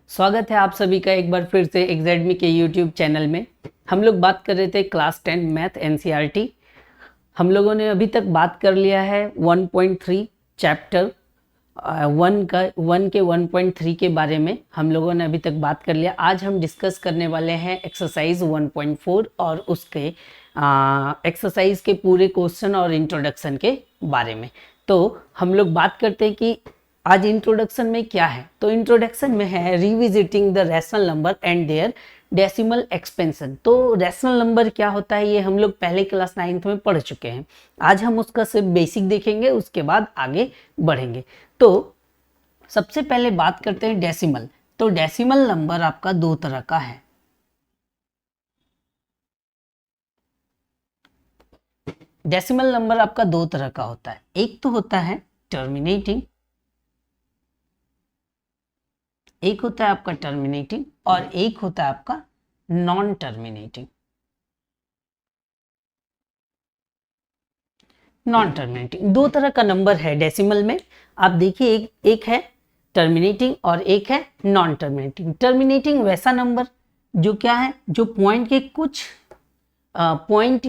स्वागत है आप सभी का एक बार फिर से एग्जैडमी के यूट्यूब चैनल में। हम लोग बात कर रहे थे क्लास 10 मैथ एनसीईआरटी। हम लोगों ने अभी तक बात कर लिया है 1.3 चैप्टर 1 के 1.3 के बारे में हम लोगों ने अभी तक बात कर लिया। आज हम डिस्कस करने वाले हैं एक्सरसाइज 1.4 और उसके एक्सरसाइज के पूरे क्वेश्चन और इंट्रोडक्शन के बारे में। तो हम लोग बात करते हैं कि आज इंट्रोडक्शन में क्या है। तो इंट्रोडक्शन में है revisiting the rational number and their decimal expansion. तो रैशनल नंबर क्या होता है ये हम लोग पहले क्लास 9th में पढ़ चुके हैं। आज हम उसका सिर्फ बेसिक देखेंगे, उसके बाद आगे बढ़ेंगे। तो सबसे पहले बात करते हैं डेसिमल। तो डेसिमल नंबर आपका दो तरह का है। डेसिमल नंबर आपका दो तरह का होता है। एक तो होता है टर्मिनेटिंग, एक होता है आपका टर्मिनेटिंग और एक होता है आपका नॉन टर्मिनेटिंग। नॉन टर्मिनेटिंग दो तरह का नंबर है डेसिमल में। आप देखिए एक है टर्मिनेटिंग और एक है नॉन टर्मिनेटिंग। टर्मिनेटिंग वैसा नंबर जो क्या है, जो पॉइंट के कुछ पॉइंट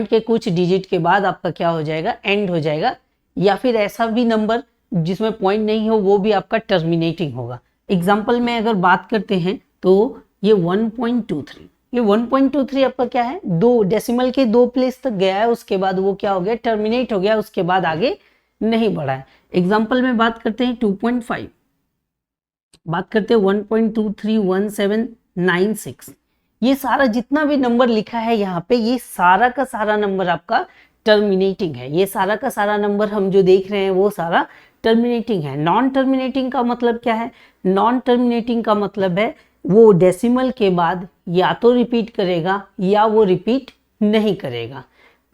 के कुछ डिजिट के बाद आपका क्या हो जाएगा, एंड हो जाएगा। या फिर ऐसा भी नंबर जिसमें पॉइंट नहीं हो वो भी आपका टर्मिनेटिंग होगा। एग्जाम्पल में अगर बात करते हैं तो ये 1.23, ये 1.23 आपका क्या है, दो डेसिमल के दो प्लेस तक गया है, उसके बाद वो क्या हो गया, टर्मिनेट हो गया, उसके बाद आगे नहीं बढ़ा है। एग्जाम्पल में बात करते हैं 2.5, बात करते हैं 1.231796। ये सारा जितना भी नंबर लिखा है यहाँ पे, ये सारा का सारा नंबर आपका टर्मिनेटिंग है। ये सारा का सारा नंबर हम जो देख रहे हैं वो सारा टर्मिनेटिंग है। नॉन टर्मिनेटिंग का मतलब क्या है, नॉन टर्मिनेटिंग का मतलब है वो डेसिमल के बाद या तो रिपीट करेगा या वो रिपीट नहीं करेगा।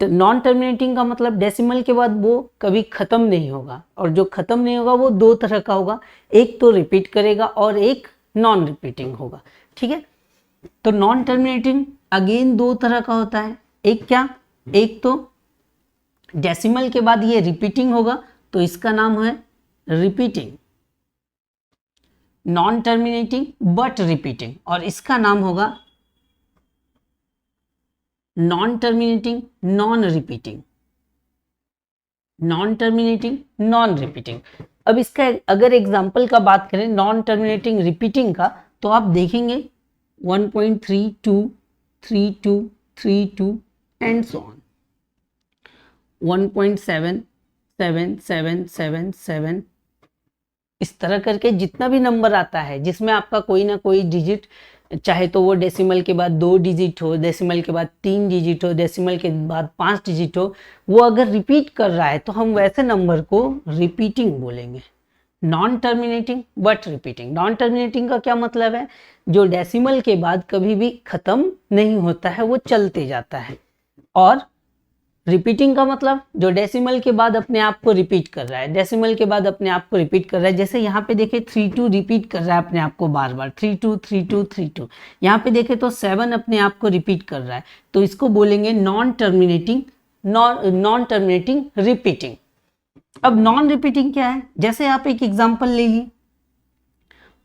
तो नॉन टर्मिनेटिंग का मतलब डेसिमल के बाद वो कभी खत्म नहीं होगा, और जो खत्म नहीं होगा वो दो तरह का होगा, एक तो रिपीट करेगा और एक नॉन रिपीटिंग होगा। ठीक है, तो नॉन टर्मिनेटिंग अगेन दो तरह का होता है। एक क्या, एक तो डेसिमल के बाद ये रिपीटिंग होगा तो इसका नाम है repeating, non terminating but repeating, और इसका नाम होगा non terminating non repeating, non terminating non repeating. अब इसका अगर एग्जांपल का बात करें नॉन टर्मिनेटिंग रिपीटिंग का, तो आप देखेंगे 1.32 32 32 एंड सो ऑन, 1.777777, इस तरह करके जितना भी नंबर आता है जिसमें आपका कोई ना कोई डिजिट, चाहे तो वो डेसिमल के बाद 2 डिजिट हो, डेसिमल के बाद 3 डिजिट हो, डेसिमल के बाद 5 डिजिट हो, वो अगर रिपीट कर रहा है तो हम वैसे नंबर को रिपीटिंग बोलेंगे। Non terminating but repeating. Non terminating का क्या मतलब है, जो डेसिमल के बाद कभी भी खत्म नहीं होता है, वो चलते जाता है। और रिपीटिंग का मतलब जो डेसिमल के बाद अपने आप को रिपीट कर रहा है, डेसिमल के बाद अपने आप को रिपीट कर रहा है। जैसे यहाँ पे देखे 32 रिपीट कर रहा है अपने आप को बार बार, 32 32 32। यहाँ पे देखे तो 7 अपने आप को रिपीट कर रहा है, तो इसको बोलेंगे non terminating, non terminating repeating. अब नॉन रिपीटिंग क्या है, जैसे आप एक एग्जाम्पल ले ली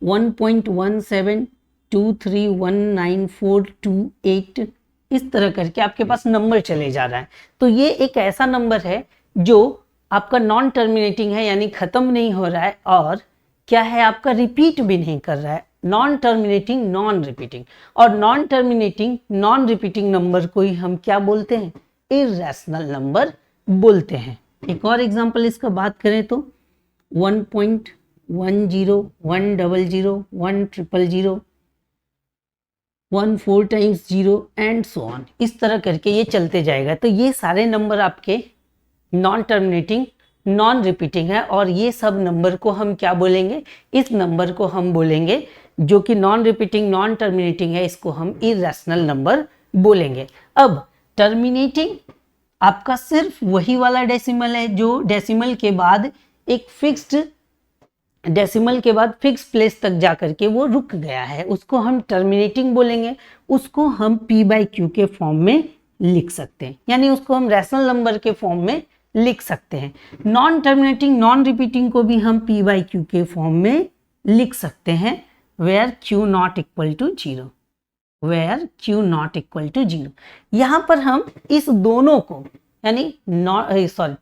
1.17231942 इस तरह करके आपके पास नंबर चले जा रहा है। तो ये एक ऐसा नंबर है जो आपका नॉन टर्मिनेटिंग है, यानी खत्म नहीं हो रहा है, और क्या है, आपका रिपीट भी नहीं कर रहा है। Non terminating non repeating. और non terminating non repeating number को ही हम क्या बोलते हैं, इर्रेशनल नंबर बोलते हैं। एक और एग्जांपल इसका बात करें तो 1.10 100 100 100 1 4 टाइम्स 0 एंड सो ऑन, इस तरह करके ये चलते जाएगा। तो ये सारे नंबर आपके नॉन टर्मिनेटिंग नॉन रिपीटिंग है, और ये सब नंबर को हम क्या बोलेंगे, इस नंबर को हम बोलेंगे जो कि नॉन रिपीटिंग नॉन टर्मिनेटिंग है, इसको हम इर्रेशनल नंबर बोलेंगे। अब टर्मिनेटिंग आपका सिर्फ वही वाला डेसिमल है जो डेसिमल के बाद एक फिक्स्ड, डेसिमल के बाद फिक्स प्लेस तक जाकर के वो रुक गया है, उसको हम टर्मिनेटिंग बोलेंगे। उसको हम p/q के फॉर्म में लिख सकते हैं, यानी उसको हम रैशनल नंबर के फॉर्म में लिख सकते हैं। नॉन टर्मिनेटिंग नॉन रिपीटिंग को भी हम p/q के फॉर्म में लिख सकते हैं, where q not equal to 0, where q not equal to 0। यहाँ पर हम इस दोनों को यानी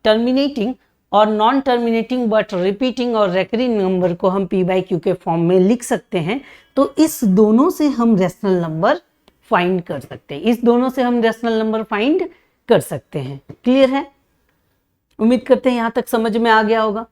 टर्मिनेटिंग और नॉन टर्मिनेटिंग बट रिपीटिंग और रेकरिंग नंबर को हम p बाई क्यू के फॉर्म में लिख सकते हैं। तो इस दोनों से हम रेशनल नंबर फाइंड कर सकते हैं, इस दोनों से हम रेशनल नंबर फाइंड कर सकते हैं। क्लियर है? उम्मीद करते हैं यहां तक समझ में आ गया होगा।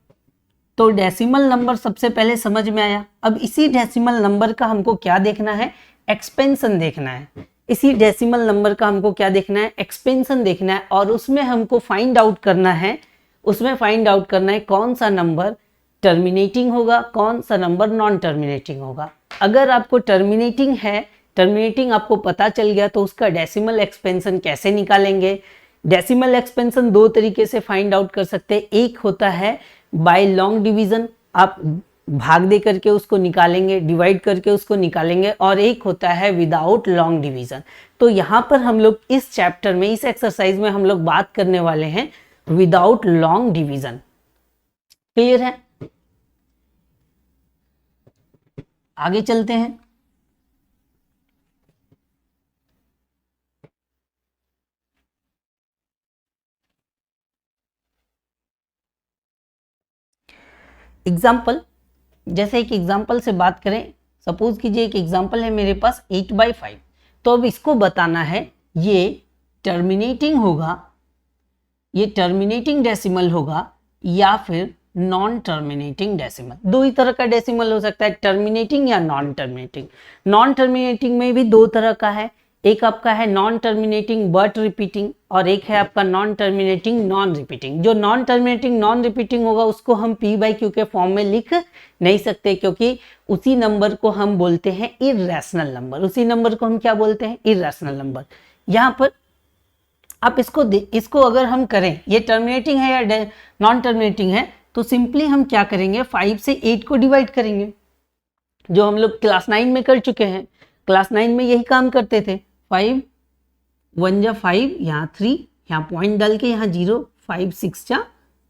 तो डेसिमल नंबर सबसे पहले समझ में आया। अब इसी डेसिमल नंबर का हमको क्या देखना है? एक्सपेंशन देखना है। इसी डेसिमल नंबर का हमको क्या देखना है? एक्सपेंशन देखना है। और उसमें हमको फाइंड आउट करना है, उसमें फाइंड आउट करना है कौन सा नंबर टर्मिनेटिंग होगा, कौन सा नंबर नॉन टर्मिनेटिंग होगा। अगर आपको टर्मिनेटिंग है, टर्मिनेटिंग आपको पता चल गया, तो उसका डेसिमल एक्सपेंशन कैसे निकालेंगे? डेसिमल एक्सपेंशन दो तरीके से फाइंड आउट कर सकते हैं। एक होता है बाय लॉन्ग डिवीजन, आप भाग दे करके उसको निकालेंगे, डिवाइड करके उसको निकालेंगे, और एक होता है विदाउट लॉन्ग डिवीजन। तो यहाँ पर हम लोग इस चैप्टर में, इस एक्सरसाइज में हम लोग बात करने वाले हैं विदाउट लॉन्ग डिवीजन। क्लियर है? आगे चलते हैं। एग्जाम्पल, जैसे एक एग्जाम्पल से बात करें, सपोज कीजिए एक एग्जाम्पल है मेरे पास 8/5। तो अब इसको बताना है ये टर्मिनेटिंग होगा, ये टर्मिनेटिंग डेसिमल होगा या फिर नॉन टर्मिनेटिंग डेसिमल। दो ही तरह का डेसिमल हो सकता है, टर्मिनेटिंग या नॉन टर्मिनेटिंग। नॉन टर्मिनेटिंग में भी दो तरह का है, एक आपका है नॉन टर्मिनेटिंग बट रिपीटिंग, और एक है आपका नॉन टर्मिनेटिंग नॉन रिपीटिंग। जो नॉन टर्मिनेटिंग नॉन रिपीटिंग होगा उसको हम p बाई क्यू के फॉर्म में लिख नहीं सकते, क्योंकि उसी नंबर को हम बोलते हैं इर्रेशनल नंबर। उसी नंबर को हम क्या बोलते हैं? Irrational number. यहाँ पर आप इसको अगर हम करें, ये टर्मिनेटिंग है या नॉन टर्मिनेटिंग है, तो सिंपली हम क्या करेंगे, 5 से 8 को डिवाइड करेंगे, जो हम लोग क्लास 9 में कर चुके हैं। क्लास 9 में यही काम करते थे। 5 1 जा 5, यहाँ 3, यहाँ पॉइंट डाल के यहाँ 0, 5 6 जा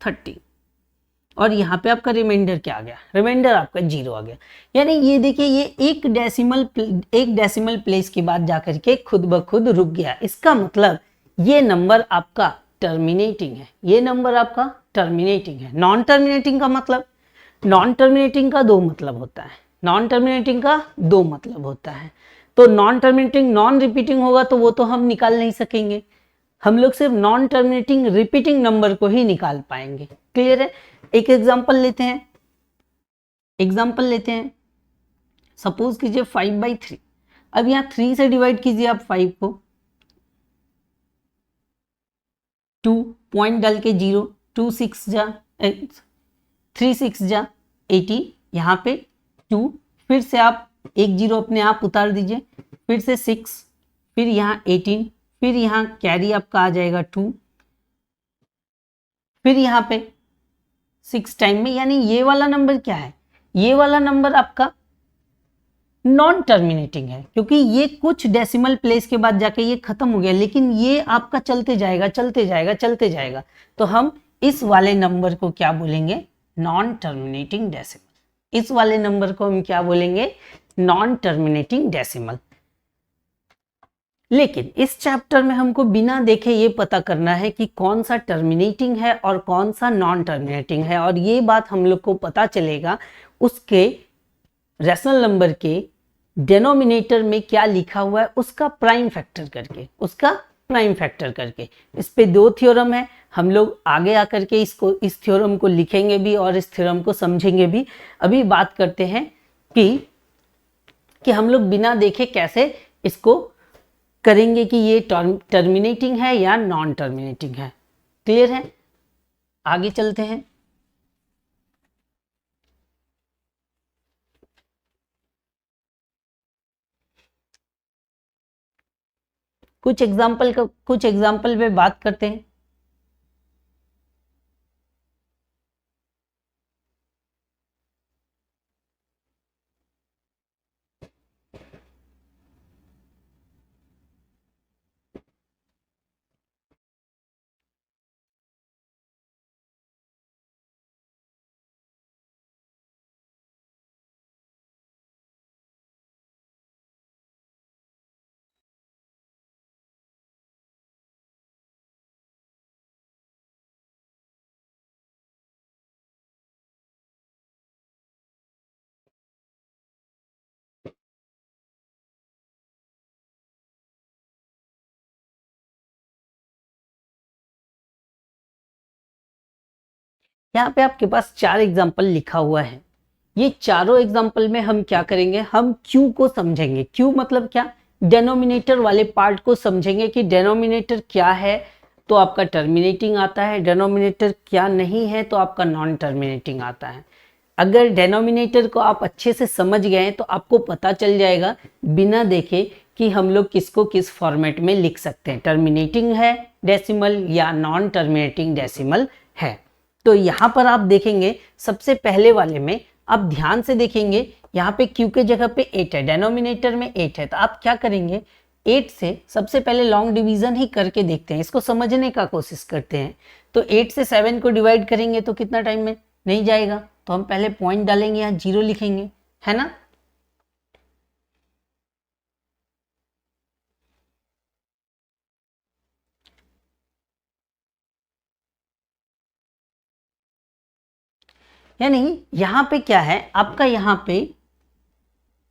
30, और यहाँ पे आपका रिमाइंडर क्या आ गया? रिमाइंडर आपका 0 आ गया। यानी ये देखिए, ये एक डेसिमल प्लेस के बाद जाकर के खुद ब खुद रुक गया। इसका मतलब ये नंबर आपका टर्मिनेटिंग है, ये नंबर आपका टर्मिनेटिंग है। नॉन टर्मिनेटिंग का मतलब, नॉन टर्मिनेटिंग का दो मतलब होता है, नॉन टर्मिनेटिंग का दो मतलब होता है। तो नॉन टर्मिनेटिंग नॉन रिपीटिंग होगा तो वो तो हम निकाल नहीं सकेंगे, हम लोग सिर्फ नॉन टर्मिनेटिंग रिपीटिंग नंबर को ही निकाल पाएंगे। क्लियर है? एक एग्जांपल लेते हैं, एग्जांपल लेते हैं। सपोज कीजिए 5/3। अब यहाँ 3 से डिवाइड कीजिए आप 5 को, 2 पॉइंट डाल के 0, 2 6 जा 3 6 जा 80, यहाँ पे 2, फिर से आप एक 0 अपने आप उतार दीजिए, फिर से 6, फिर यहाँ 18, फिर यहाँ कैरी आपका आ जाएगा 2, फिर यहाँ पे 6 टाइम में। यानी ये वाला नंबर क्या है? ये वाला नंबर आपका नॉन टर्मिनेटिंग है, क्योंकि ये कुछ डेसिमल प्लेस के बाद जाके ये खत्म हो गया, लेकिन ये आपका चलते जाएगा चलते जाएगा चलते जाएगा। तो हम इस वाले नंबर को क्या बोलेंगे? Non terminating decimal. इस वाले नंबर को हम क्या बोलेंगे? Non terminating decimal. लेकिन इस चैप्टर में हमको बिना देखे ये पता करना है कि कौन सा टर्मिनेटिंग है और कौन सा नॉन टर्मिनेटिंग है, और ये बात हम लोग को पता चलेगा उसके रेशनल नंबर के डिनोमिनेटर में क्या लिखा हुआ है उसका प्राइम फैक्टर करके, उसका प्राइम फैक्टर करके। इस पे दो थ्योरम है, हम लोग आगे आकर के इस थ्योरम को लिखेंगे भी और इस थ्योरम को समझेंगे भी। अभी बात करते हैं कि हम लोग बिना देखे कैसे इसको करेंगे कि ये टर्मिनेटिंग है या नॉन टर्मिनेटिंग है। क्लियर है? आगे चलते हैं। कुछ एग्जाम्पल पे बात करते हैं। यहाँ पे आपके पास 4 एग्जाम्पल लिखा हुआ है। ये चारों एग्जाम्पल में हम क्या करेंगे, हम क्यू को समझेंगे। क्यू मतलब क्या, डेनोमिनेटर वाले पार्ट को समझेंगे कि डेनोमिनेटर क्या है तो आपका टर्मिनेटिंग आता है, डेनोमिनेटर क्या नहीं है तो आपका नॉन टर्मिनेटिंग आता है। अगर डेनोमिनेटर को आप अच्छे से समझ गए तो आपको पता चल जाएगा बिना देखे कि हम लोग किसको किस फॉर्मेट में लिख सकते हैं, टर्मिनेटिंग है डेसिमल या नॉन टर्मिनेटिंग डेसिमल है। तो यहाँ पर आप देखेंगे सबसे पहले वाले में आप ध्यान से देखेंगे, यहाँ पे क्यू के जगह पे 8 है, डेनोमिनेटर में 8 है, तो आप क्या करेंगे 8 से सबसे पहले लॉन्ग डिवीजन ही करके देखते हैं, इसको समझने का कोशिश करते हैं। तो 8 से 7 को डिवाइड करेंगे तो कितना टाइम में नहीं जाएगा, तो हम पहले पॉइंट डालेंगे, यहाँ 0 लिखेंगे, है ना। यानी यहाँ पे क्या है आपका, यहाँ पे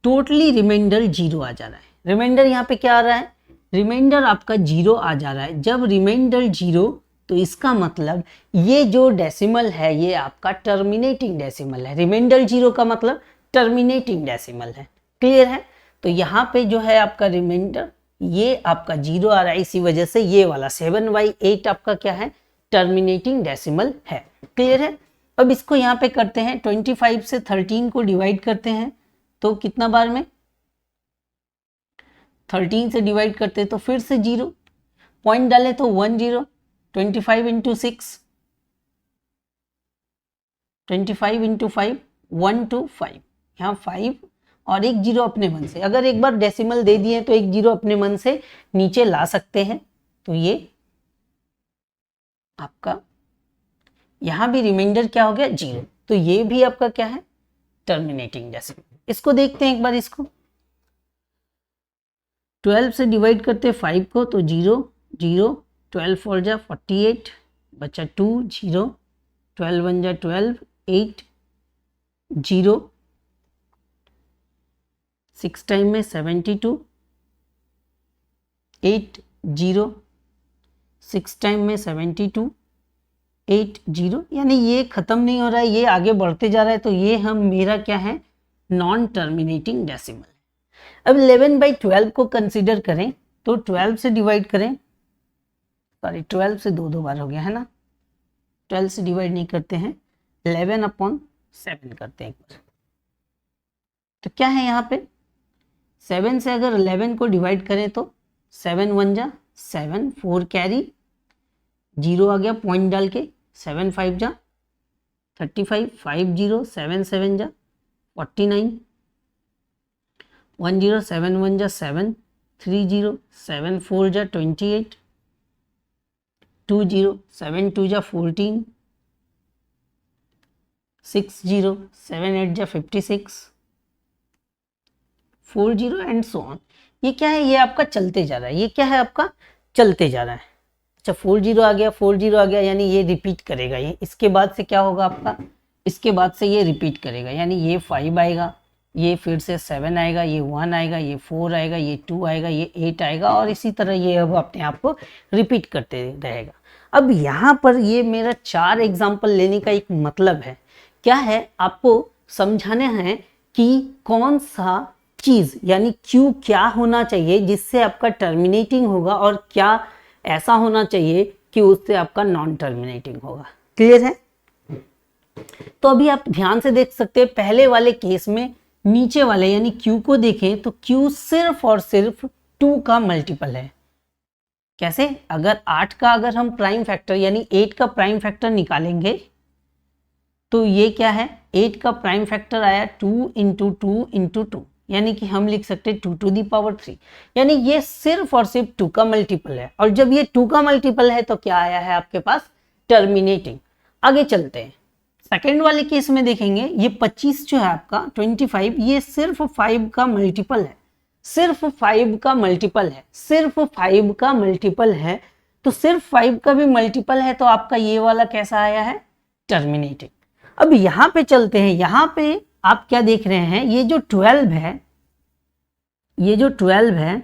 टोटली रिमाइंडर 0 आ जा रहा है। रिमाइंडर यहाँ पे क्या आ रहा है, रिमाइंडर आपका 0 आ जा रहा है। जब रिमाइंडर 0 तो इसका मतलब ये जो डेसिमल है ये आपका टर्मिनेटिंग डेसिमल है। रिमाइंडर 0 का मतलब टर्मिनेटिंग डेसिमल है, क्लियर है। तो यहाँ पे जो है आपका रिमाइंडर ये आपका 0 आ रहा है, इसी वजह से ये वाला 7/8 आपका क्या है, टर्मिनेटिंग डेसिमल है, क्लियर है। अब इसको यहाँ पे करते हैं 25 से 13 को डिवाइड करते हैं तो कितना बार में 13 से डिवाइड करते हैं तो फिर से 0, पॉइंट डाले तो 1 0, 25 इंटू 6, 25 इंटू 5, 1 to 5, यहाँ 5 और एक 0 अपने मन से, अगर एक बार डेसिमल दे दिए तो एक 0 अपने मन से नीचे ला सकते हैं। तो ये आपका यहाँ भी रिमाइंडर क्या हो गया 0, तो ये भी आपका क्या है टर्मिनेटिंग डेसिमल। इसको देखते हैं एक बार, इसको 12 से डिवाइड करते 5 को तो 0 0, 12 4 जा 48, बचा 2 0, 12 1 जा 12, 8 0, 6 टाइम में 72, 8 0, 6 टाइम में 72, 8 0, यानी ये खत्म नहीं हो रहा है, ये आगे बढ़ते जा रहा है, तो ये हम मेरा क्या है नॉन टर्मिनेटिंग डेसिमल। अब 11/12 को कंसीडर करें तो 12 से डिवाइड करें, सॉरी 12 से दो बार हो गया है ना, 12 से डिवाइड नहीं करते हैं, 11/7 करते हैं एक बार। तो क्या है यहाँ पे 7 से अगर 11 को डिवाइड करें तो 7 1 जा 7, 4 कैरी, 0 आ गया पॉइंट डाल के, 7 5 जा 35, 5 0, 7 7 जा 49, 1 0, 7 1 जा 7, 3 0, 7 4 जा 28, 2 0, 7 2 जा 14, 6 0, 7 8 जा 56, 4 0 एंड सो ऑन। ये क्या है, ये आपका चलते जा रहा है, ये क्या है आपका चलते जा रहा है। अच्छा 4 0 आ गया, 4 0 आ गया, यानी ये रिपीट करेगा, ये इसके बाद से क्या होगा आपका, इसके बाद से ये रिपीट करेगा, यानी ये 5 आएगा, ये फिर से 7 आएगा, ये 1 आएगा, ये 4 आएगा, ये 2 आएगा, ये 8 आएगा, और इसी तरह ये अब अपने आप को रिपीट करते रहेगा। अब यहाँ पर ये मेरा 4 एग्जाम्पल लेने का एक मतलब है, क्या है आपको समझाने हैं कि कौन सा चीज़ यानी क्यू क्या होना चाहिए जिससे आपका टर्मिनेटिंग होगा, और क्या ऐसा होना चाहिए कि उससे आपका नॉन टर्मिनेटिंग होगा, क्लियर है। तो अभी आप ध्यान से देख सकते हैं, पहले वाले केस में नीचे वाले यानी Q को देखें तो Q सिर्फ और सिर्फ 2 का मल्टीपल है। कैसे, अगर 8 का अगर हम प्राइम फैक्टर यानी 8 का प्राइम फैक्टर निकालेंगे तो ये क्या है, 8 का प्राइम फैक्टर आया 2 इंटू 2 इंटू 2, यानी कि हम लिख सकते हैं 2 to the power 3, यानी ये सिर्फ और सिर्फ 2 का मल्टीपल है। और जब ये 2 का मल्टीपल है तो क्या आया है आपके पास टर्मिनेटिंग। आगे चलते हैं, सेकेंड वाले केस में देखेंगे, ये 25 जो है आपका 25, ये सिर्फ 5 का मल्टीपल है, सिर्फ 5 का मल्टीपल है, सिर्फ 5 का मल्टीपल है, तो सिर्फ 5 का भी मल्टीपल है, तो आपका ये वाला कैसा आया है टर्मिनेटिंग। अब यहां पे चलते हैं, यहां पे आप क्या देख रहे हैं, ये जो 12 है, ये जो 12 है,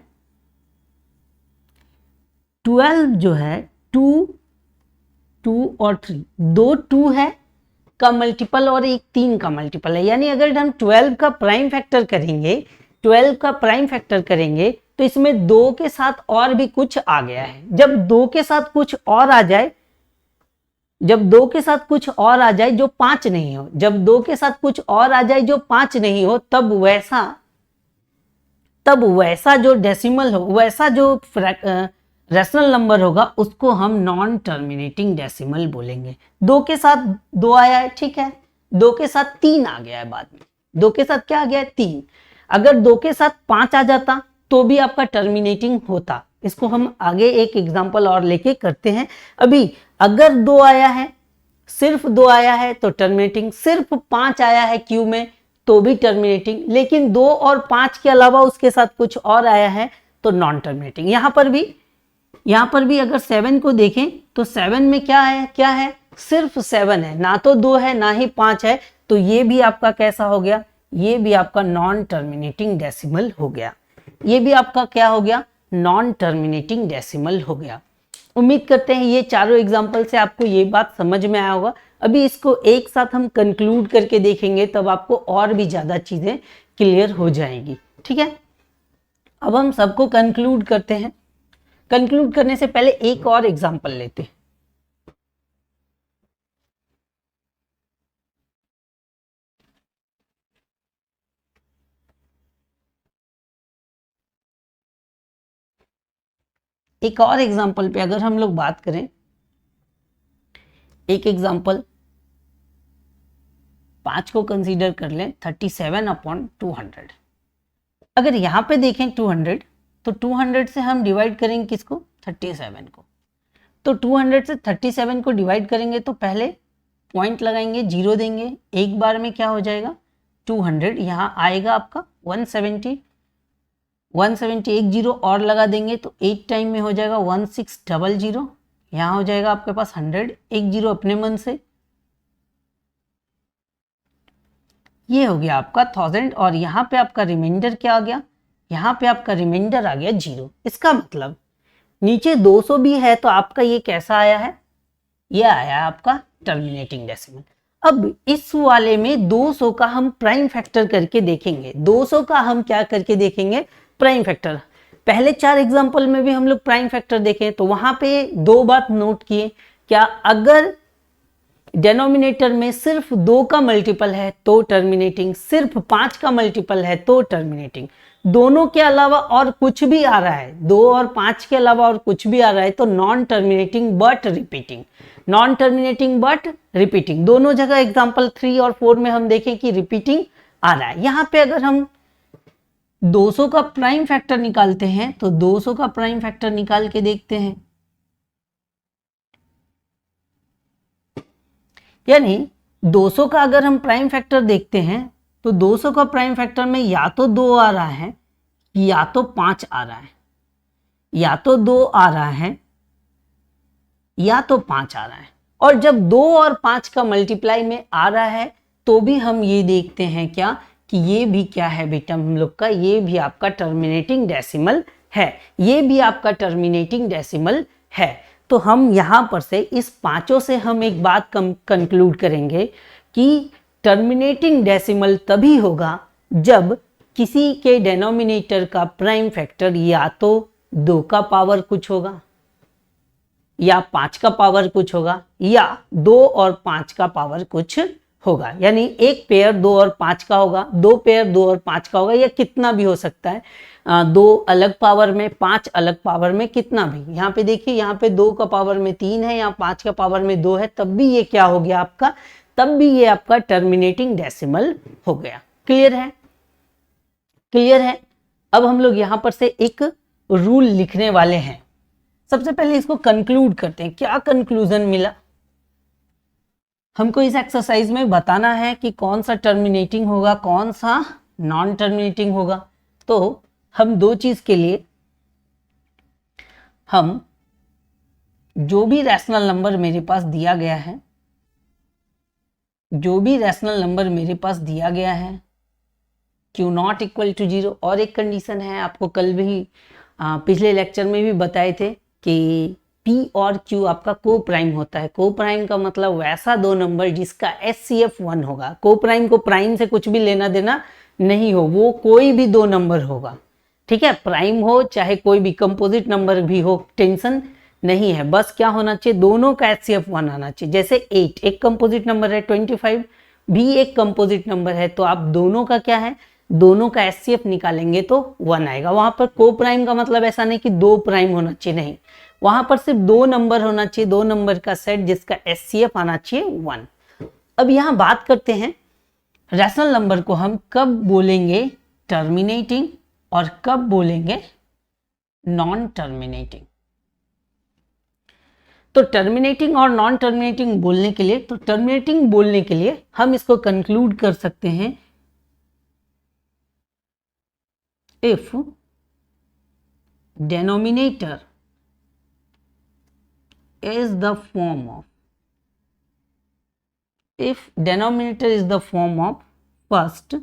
12 जो है 2 2 और 3, दो 2 है का मल्टीपल और एक 3 का मल्टीपल है। यानी अगर हम 12 का प्राइम फैक्टर करेंगे, 12 का प्राइम फैक्टर करेंगे तो इसमें 2 के साथ और भी कुछ आ गया है। जब 2 के साथ कुछ और आ जाए, जब 2 के साथ कुछ और आ जाए जो 5 नहीं हो, जब 2 के साथ कुछ और आ जाए जो 5 नहीं हो, तब वैसा जो डेसिमल हो, वैसा जो रैशनल नंबर होगा उसको हम नॉन टर्मिनेटिंग डेसिमल बोलेंगे। 2 के साथ 2 आया है, ठीक है, 2 के साथ 3 आ गया है, बाद में 2 के साथ क्या आ गया है, 3। अगर 2 के साथ 5 आ जाता तो भी आपका टर्मिनेटिंग होता। इसको हम आगे एक एग्जांपल और लेके करते हैं। अभी अगर 2 आया है, सिर्फ 2 आया है तो टर्मिनेटिंग, सिर्फ 5 आया है क्यू में तो भी टर्मिनेटिंग, लेकिन 2 और 5 के अलावा उसके साथ कुछ और आया है तो नॉन टर्मिनेटिंग। यहाँ पर भी अगर 7 को देखें तो 7 में क्या है, सिर्फ 7 है, ना तो 2 है ना ही 5 है, तो ये भी आपका कैसा हो गया, ये भी आपका नॉन टर्मिनेटिंग डेसिमल हो गया। ये भी आपका क्या हो गया, नॉन टर्मिनेटिंग डेसिमल हो गया। उम्मीद करते हैं ये चारों एग्जाम्पल से आपको ये बात समझ में आया होगा। अभी इसको एक साथ हम कंक्लूड करके देखेंगे तब आपको और भी ज्यादा चीजें क्लियर हो जाएंगी, ठीक है। अब हम सबको कंक्लूड करते हैं। कंक्लूड करने से पहले एक और एग्जाम्पल लेते हैं। एक और एग्जाम्पल पे अगर हम लोग बात करें, एक एग्जाम्पल 5 को कंसीडर कर लें, 37/200। अगर यहां पे देखें 200, तो 200 से हम डिवाइड करेंगे किसको, 37 को। तो 200 से 37 को डिवाइड करेंगे तो पहले पॉइंट लगाएंगे, 0 देंगे, एक बार में क्या हो जाएगा 200, यहाँ आएगा आपका 170, 170 एक 0 और लगा देंगे तो 8 टाइम में हो जाएगा 1600, यहाँ हो जाएगा आपके पास 100, एक 0 अपने मन से, ये हो गया आपका 1000। और यहाँ पे आपका रिमाइंडर क्या आ गया, यहाँ पे आपका रिमाइंडर आ गया 0। इसका मतलब नीचे 200 भी है तो आपका ये कैसा आया है, ये आया आपका टर्मिनेटिंग डेसिमल। अब इस वाले में 200 का हम प्राइम फैक्टर करके देखेंगे। 200 का हम क्या करके देखेंगे, प्राइम फैक्टर। पहले 4 एग्जांपल में भी हम लोग प्राइम फैक्टर देखें तो वहां पे 2 बात नोट किए, क्या अगर डिनोमिनेटर में सिर्फ 2 का मल्टीपल है तो टर्मिनेटिंग, सिर्फ 5 का मल्टीपल है तो टर्मिनेटिंग, दोनों के अलावा और कुछ भी आ रहा है, 2 और 5 के अलावा और कुछ भी आ रहा है तो non terminating but repeating, non terminating but repeating. दोनों जगह एग्जांपल 3 और 4 में हम देखें कि रिपीटिंग आ रहा है। यहां पे अगर हम 200 का प्राइम फैक्टर निकालते हैं तो 200 का प्राइम फैक्टर निकाल के देखते हैं, यानी 200 का अगर हम प्राइम फैक्टर देखते हैं तो 200 का प्राइम फैक्टर में या तो 2 आ रहा है या तो 5 आ रहा है, या तो 2 आ रहा है या तो 5 आ रहा है। और जब 2 और 5 का मल्टीप्लाई में आ रहा है तो भी हम ये देखते हैं क्या कि ये भी क्या है बेटा हम लोग का, ये भी आपका टर्मिनेटिंग डेसिमल है, ये भी आपका टर्मिनेटिंग डेसिमल है। तो हम यहां पर से इस पांचों से हम एक बात कंक्लूड करेंगे कि टर्मिनेटिंग डेसिमल तभी होगा जब किसी के डिनोमिनेटर का प्राइम फैक्टर या तो 2 का पावर कुछ होगा या 5 का पावर कुछ होगा या 2 और 5 का पावर कुछ होगा। यानी एक पेयर 2 और 5 का होगा, 2 पेयर 2 और 5 का होगा, या कितना भी हो सकता है, 2 अलग पावर में 5 अलग पावर में, कितना भी। यहाँ पे देखिए, यहाँ पे 2 का पावर में 3 है या 5 का पावर में 2 है, तब भी ये क्या हो गया आपका, तब भी ये आपका टर्मिनेटिंग डेसिमल हो गया। क्लियर है, क्लियर है। अब हम लोग यहाँ पर से एक रूल लिखने वाले हैं। सबसे पहले इसको कंक्लूड करते हैं, क्या कंक्लूजन मिला। हमको इस एक्सरसाइज में बताना है कि कौन सा टर्मिनेटिंग होगा, कौन सा नॉन टर्मिनेटिंग होगा। तो हम 2 चीज के लिए, हम जो भी रैशनल नंबर मेरे पास दिया गया है, जो भी रैशनल नंबर मेरे पास दिया गया है, Q नॉट इक्वल टू 0, और एक कंडीशन है, आपको कल भी पिछले लेक्चर में भी बताए थे कि P और Q आपका को प्राइम होता है। को प्राइम का मतलब वैसा दो नंबर जिसका SCF 1 होगा। को प्राइम को प्राइम से कुछ भी लेना देना नहीं हो, वो कोई भी दो नंबर होगा, ठीक है, प्राइम हो चाहे कोई भी कंपोजिट नंबर भी हो, टेंशन नहीं है, बस क्या होना चाहिए, दोनों का SCF 1 आना चाहिए। जैसे 8 एक कंपोजिट नंबर है, 25 भी एक कंपोजिट नंबर है, तो आप दोनों का क्या है, दोनों का SCF निकालेंगे तो 1 आएगा। वहां पर को प्राइम का मतलब ऐसा नहीं कि दो प्राइम होना चाहिए, नहीं, वहां पर सिर्फ दो नंबर होना चाहिए, दो नंबर का सेट जिसका SCF आना चाहिए 1। अब यहां बात करते हैं रैशनल नंबर को हम कब बोलेंगे टर्मिनेटिंग और कब बोलेंगे नॉन टर्मिनेटिंग। तो टर्मिनेटिंग और नॉन टर्मिनेटिंग बोलने के लिए, तो टर्मिनेटिंग बोलने के लिए हम इसको कंक्लूड कर सकते हैं, if denominator is the form of, if denominator is the form of first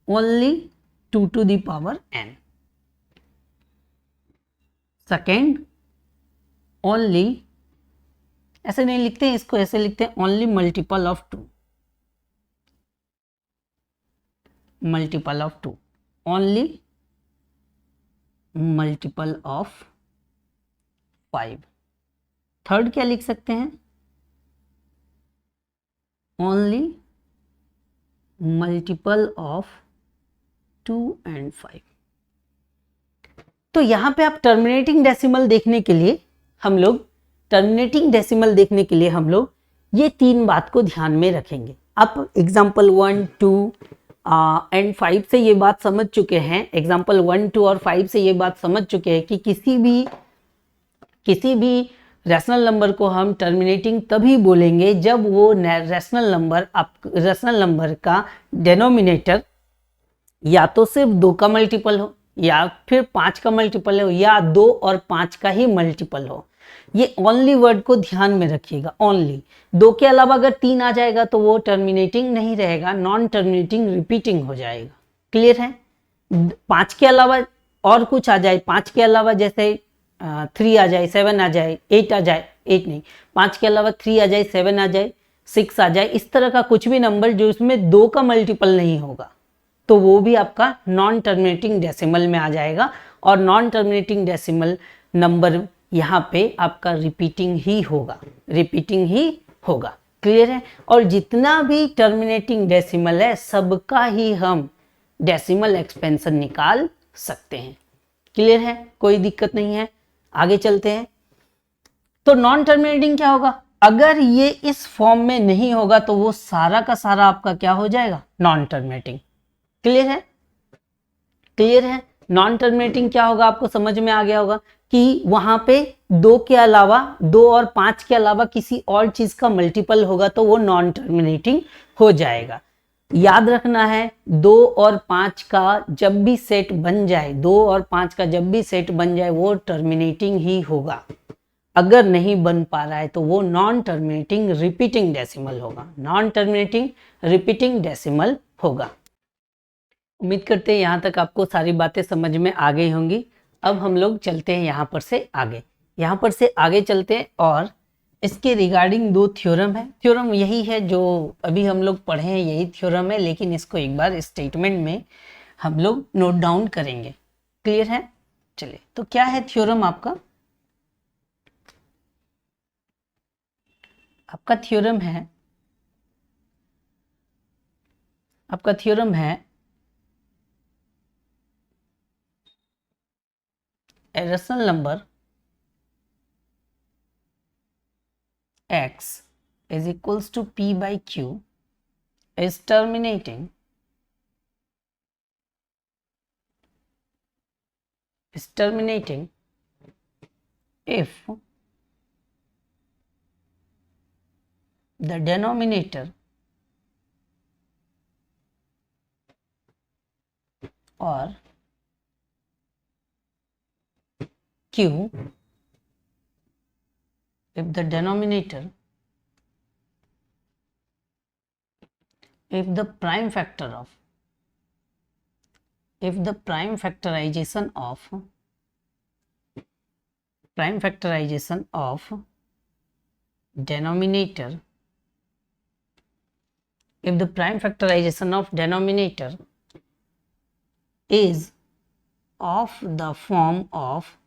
only 2 to the power n, second only, ऐसे नहीं लिखते हैं इसको, ऐसे लिखते हैं only multiple of 2, multiple of 2, only multiple of 5। Third क्या लिख सकते हैं, ओनली मल्टीपल ऑफ 2 and 5। तो यहां पे आप टर्मिनेटिंग डेसिमल देखने के लिए हम लोग, टर्मिनेटिंग डेसिमल देखने के लिए हम लोग ये तीन बात को ध्यान में रखेंगे। आप एग्जाम्पल 1, 2 एंड 5 से ये बात समझ चुके हैं, एग्जाम्पल 1, 2 और 5 से ये बात समझ चुके हैं कि किसी भी रैशनल नंबर को हम टर्मिनेटिंग तभी बोलेंगे जब वो रैशनल नंबर का डेनोमिनेटर या तो सिर्फ 2 का मल्टीपल हो, या फिर 5 का मल्टीपल हो, या 2 और 5 का ही मल्टीपल हो। ये ओनली वर्ड को ध्यान में रखिएगा, ओनली। 2 के अलावा अगर 3 आ जाएगा तो वो टर्मिनेटिंग नहीं रहेगा, नॉन टर्मिनेटिंग रिपीटिंग हो जाएगा। क्लियर है? 5 के अलावा और कुछ आ जाए, 5 के अलावा जैसे 3 आ जाए, 7 आ जाए, 8 आ जाए, 8 नहीं, 5 के अलावा 3 आ जाए, 7 आ जाए, 6 आ जाए, इस तरह का कुछ भी नंबर जो इसमें 2 का मल्टीपल नहीं होगा तो वो भी आपका नॉन टर्मिनेटिंग डेसिमल में आ जाएगा। और नॉन टर्मिनेटिंग डेसिमल नंबर यहाँ पे आपका रिपीटिंग ही होगा, रिपीटिंग ही होगा। क्लियर है? और जितना भी टर्मिनेटिंग डेसिमल है सबका ही हम डेसिमल एक्सपेंशन निकाल सकते हैं। क्लियर है? कोई दिक्कत नहीं है। आगे चलते हैं। तो नॉन टर्मिनेटिंग क्या होगा, अगर ये इस फॉर्म में नहीं होगा तो वो सारा का सारा आपका क्या हो जाएगा, नॉन टर्मिनेटिंग। क्लियर है? क्लियर है? नॉन टर्मिनेटिंग क्या होगा आपको समझ में आ गया होगा कि वहां पे 2 के अलावा, 2 और 5 के अलावा किसी और चीज का मल्टीपल होगा तो वो नॉन टर्मिनेटिंग हो जाएगा। याद रखना है 2 और 5 का जब भी सेट बन जाए, 2 और 5 का जब भी सेट बन जाए वो टर्मिनेटिंग ही होगा। अगर नहीं बन पा रहा है तो वो नॉन टर्मिनेटिंग रिपीटिंग डेसिमल होगा, नॉन टर्मिनेटिंग रिपीटिंग डेसिमल होगा। उम्मीद करते हैं यहाँ तक आपको सारी बातें समझ में आ गई होंगी। अब हम लोग चलते हैं यहाँ पर से आगे चलते हैं और इसके रिगार्डिंग 2 थ्योरम है। थ्योरम यही है जो अभी हम लोग पढ़े हैं, यही थ्योरम है, लेकिन इसको एक बार स्टेटमेंट में हम लोग नोट डाउन करेंगे। क्लियर है? चलिए, तो क्या है थ्योरम आपका? आपका थ्योरम है a rational number x is equals to p by q is terminating if the denominator or q, if the denominator, if the prime factorization of prime factorization of denominator, if the prime factorization of denominator is of the form of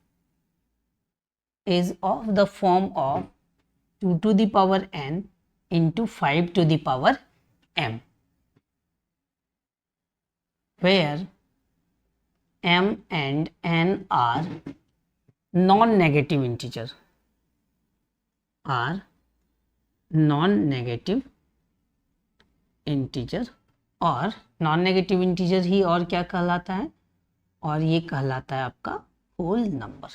2 to the power n into 5 to the power m, where m and n are non-negative integer, और non-negative integer ही और क्या कहलाता है, और ये कहलाता है आपका होल नंबर।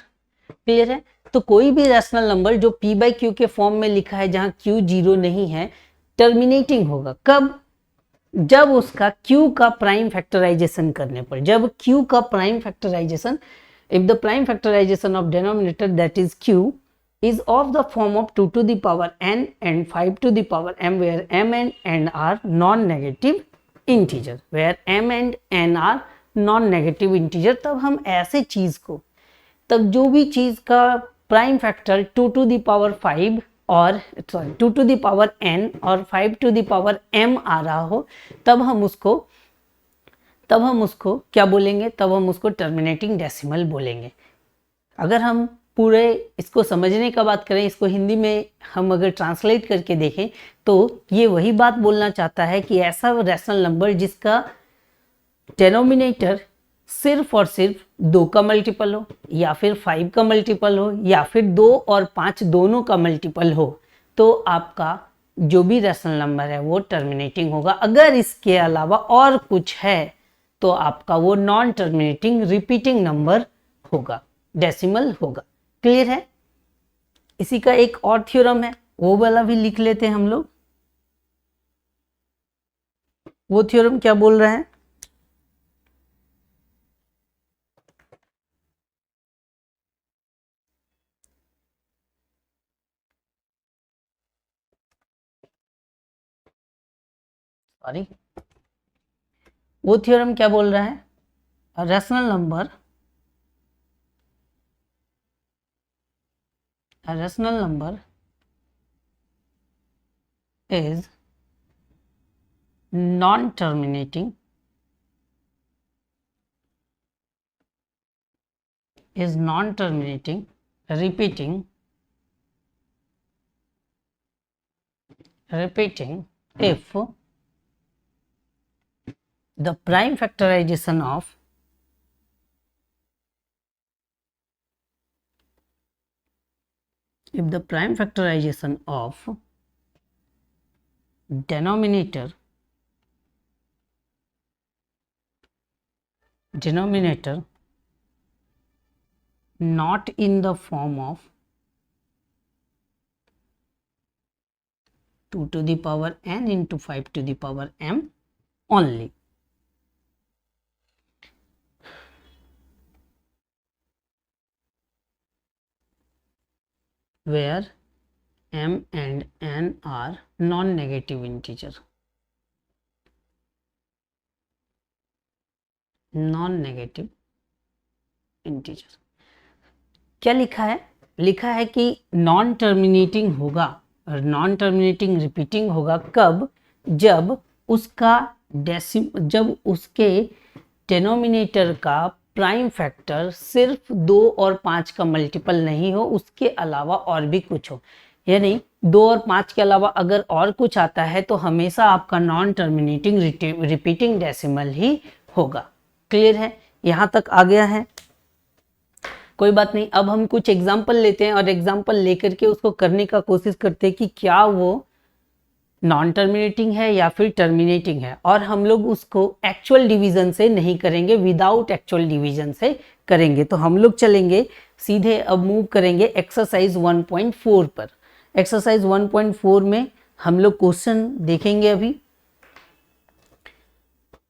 क्लियर है? तो कोई भी रैशनल नंबर जो p बाई क्यू के फॉर्म में लिखा है, जहां q जीरो नहीं है, टर्मिनेटिंग होगा। कब? जब उसका q का प्राइम फैक्टराइजेशन करने पर। जब q का prime factorization, if the prime factorization of denominator, that is q, is of the form of 2 to the power n and 5 to the power m, where m and n are non-negative integer, where m and n are non-negative integer, तब हम ऐसे चीज को, तब जो भी चीज का prime factor 2 to the power 5 और 2 to the power n और 5 to the power m आ रहा हो, तब हम उसको क्या बोलेंगे? तब हम उसको टर्मिनेटिंग डेसिमल बोलेंगे। अगर हम पूरे इसको समझने का बात करें, इसको हिंदी में हम अगर ट्रांसलेट करके देखें, तो ये वही बात बोलना चाहता है कि ऐसा रैशनल नंबर जिसका डिनोमिनेटर सिर्फ और सिर्फ 2 का मल्टीपल हो, या फिर 5 का मल्टीपल हो, या फिर 2 और 5 दोनों का मल्टीपल हो, तो आपका जो भी रैशनल नंबर है वो टर्मिनेटिंग होगा। अगर इसके अलावा और कुछ है तो आपका वो नॉन टर्मिनेटिंग रिपीटिंग नंबर होगा, डेसिमल होगा। क्लियर है? इसी का एक और थ्योरम है, वो वाला भी लिख लेते हैं हम लोग। वो थ्योरम क्या बोल रहा है? सॉरी, वो थ्योरम क्या बोल रहा है? A rational number is non-terminating, repeating if the prime factorization of denominator not in the form of 2 to the power n into 5 to the power m only, where m and n are non-negative integer, क्या लिखा है? लिखा है कि non terminating होगा और non terminating repeating होगा। कब? जब उसके डिनोमिनेटर का प्राइम फैक्टर सिर्फ 2 और 5 का मल्टीपल नहीं हो, उसके अलावा और भी कुछ हो। यानी 2 और 5 के अलावा अगर और कुछ आता है तो हमेशा आपका नॉन टर्मिनेटिंग रिपीटिंग डेसिमल ही होगा। क्लियर है? यहां तक आ गया है? कोई बात नहीं। अब हम कुछ एग्जाम्पल लेते हैं और एग्जाम्पल लेकर के उसको करने का कोशिश करते हैं कि क्या वो नॉन टर्मिनेटिंग है या फिर टर्मिनेटिंग है। और हम लोग उसको एक्चुअल डिवीजन से नहीं करेंगे, विदाउट एक्चुअल डिवीजन से करेंगे। तो हम लोग चलेंगे सीधे, अब मूव करेंगे एक्सरसाइज 1.4 पर। एक्सरसाइज 1.4 में हम लोग क्वेश्चन देखेंगे। अभी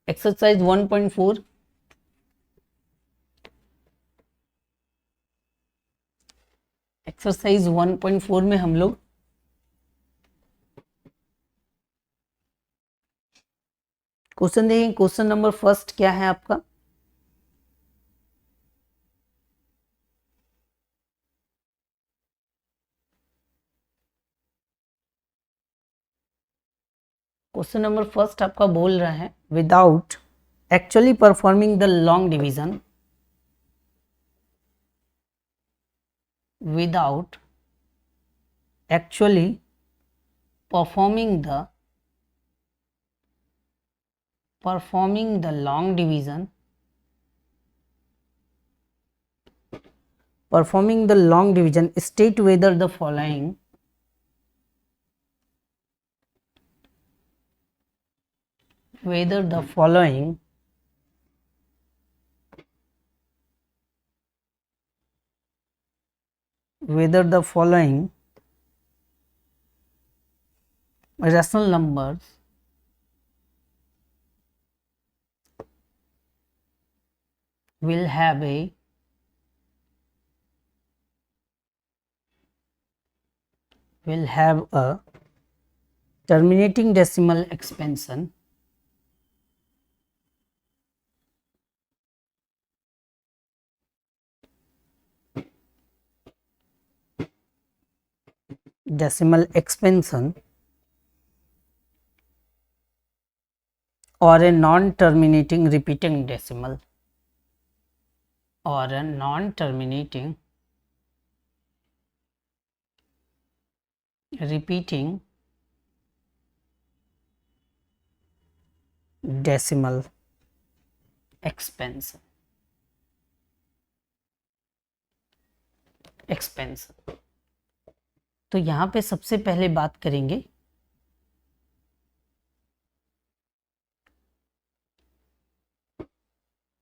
एक्सरसाइज 1.4 एक्सरसाइज 1.4 में हम लोग क्वेश्चन देखेंगे। क्वेश्चन नंबर फर्स्ट क्या है आपका? क्वेश्चन नंबर फर्स्ट आपका बोल रहा है without actually performing the long division, without actually performing the long division, state whether the following rational numbers will have a terminating decimal expansion or a non-terminating repeating decimal repeating decimal expansion. तो यहाँ पे सबसे पहले बात करेंगे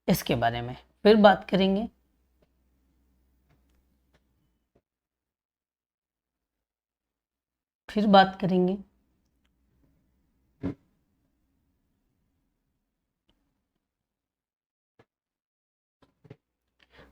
इसके बारे में, फिर बात करेंगे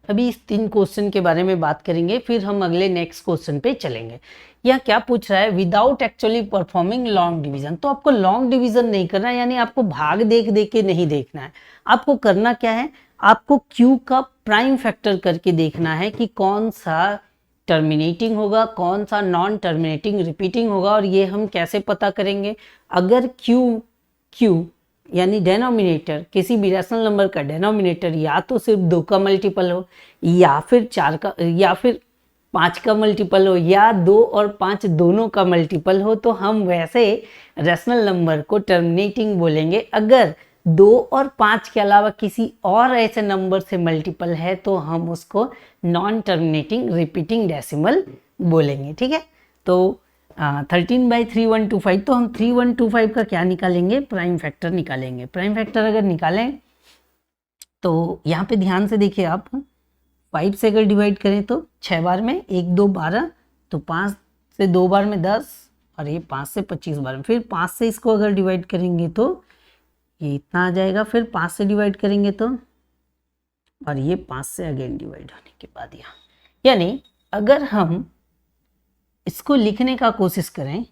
अभी इस 3 क्वेश्चन के बारे में बात करेंगे, फिर हम अगले नेक्स्ट क्वेश्चन पे चलेंगे। यह क्या पूछ रहा है, without actually performing long division. तो आपको लॉन्ग डिवीजन नहीं करना है, यानी आपको भाग देख देख के नहीं देखना है। आपको करना क्या है, आपको Q का प्राइम फैक्टर करके देखना है कि कौन सा टर्मिनेटिंग होगा, कौन सा नॉन टर्मिनेटिंग रिपीटिंग होगा। और ये हम कैसे पता करेंगे, अगर Q यानी डेनोमिनेटर, किसी भी रैशनल नंबर का डेनोमिनेटर या तो सिर्फ 2 का मल्टीपल हो, या फिर 4 का, या फिर 5 का मल्टीपल हो, या 2 और 5 दोनों का मल्टीपल हो, तो हम वैसे रैशनल नंबर को टर्मिनेटिंग बोलेंगे। अगर 2 और 5 के अलावा किसी और ऐसे नंबर से मल्टीपल है तो हम उसको नॉन टर्मिनेटिंग रिपीटिंग डेसिमल बोलेंगे। ठीक है, तो 13/3125, तो हम 3125 का क्या निकालेंगे, प्राइम फैक्टर निकालेंगे। प्राइम फैक्टर अगर निकालें तो यहाँ पे ध्यान से देखिए आप, 5 से अगर डिवाइड करें तो 6 बार में 1 2 12, तो 5 से 2 बार में 10, और ये 5 से 25 बार में। फिर 5 से इसको अगर डिवाइड करेंगे तो ये इतना आ जाएगा, फिर 5 से डिवाइड करेंगे तो, और ये 5 से अगेन डिवाइड होने के बाद यहाँ, यानी अगर हम इसको लिखने का कोशिश करें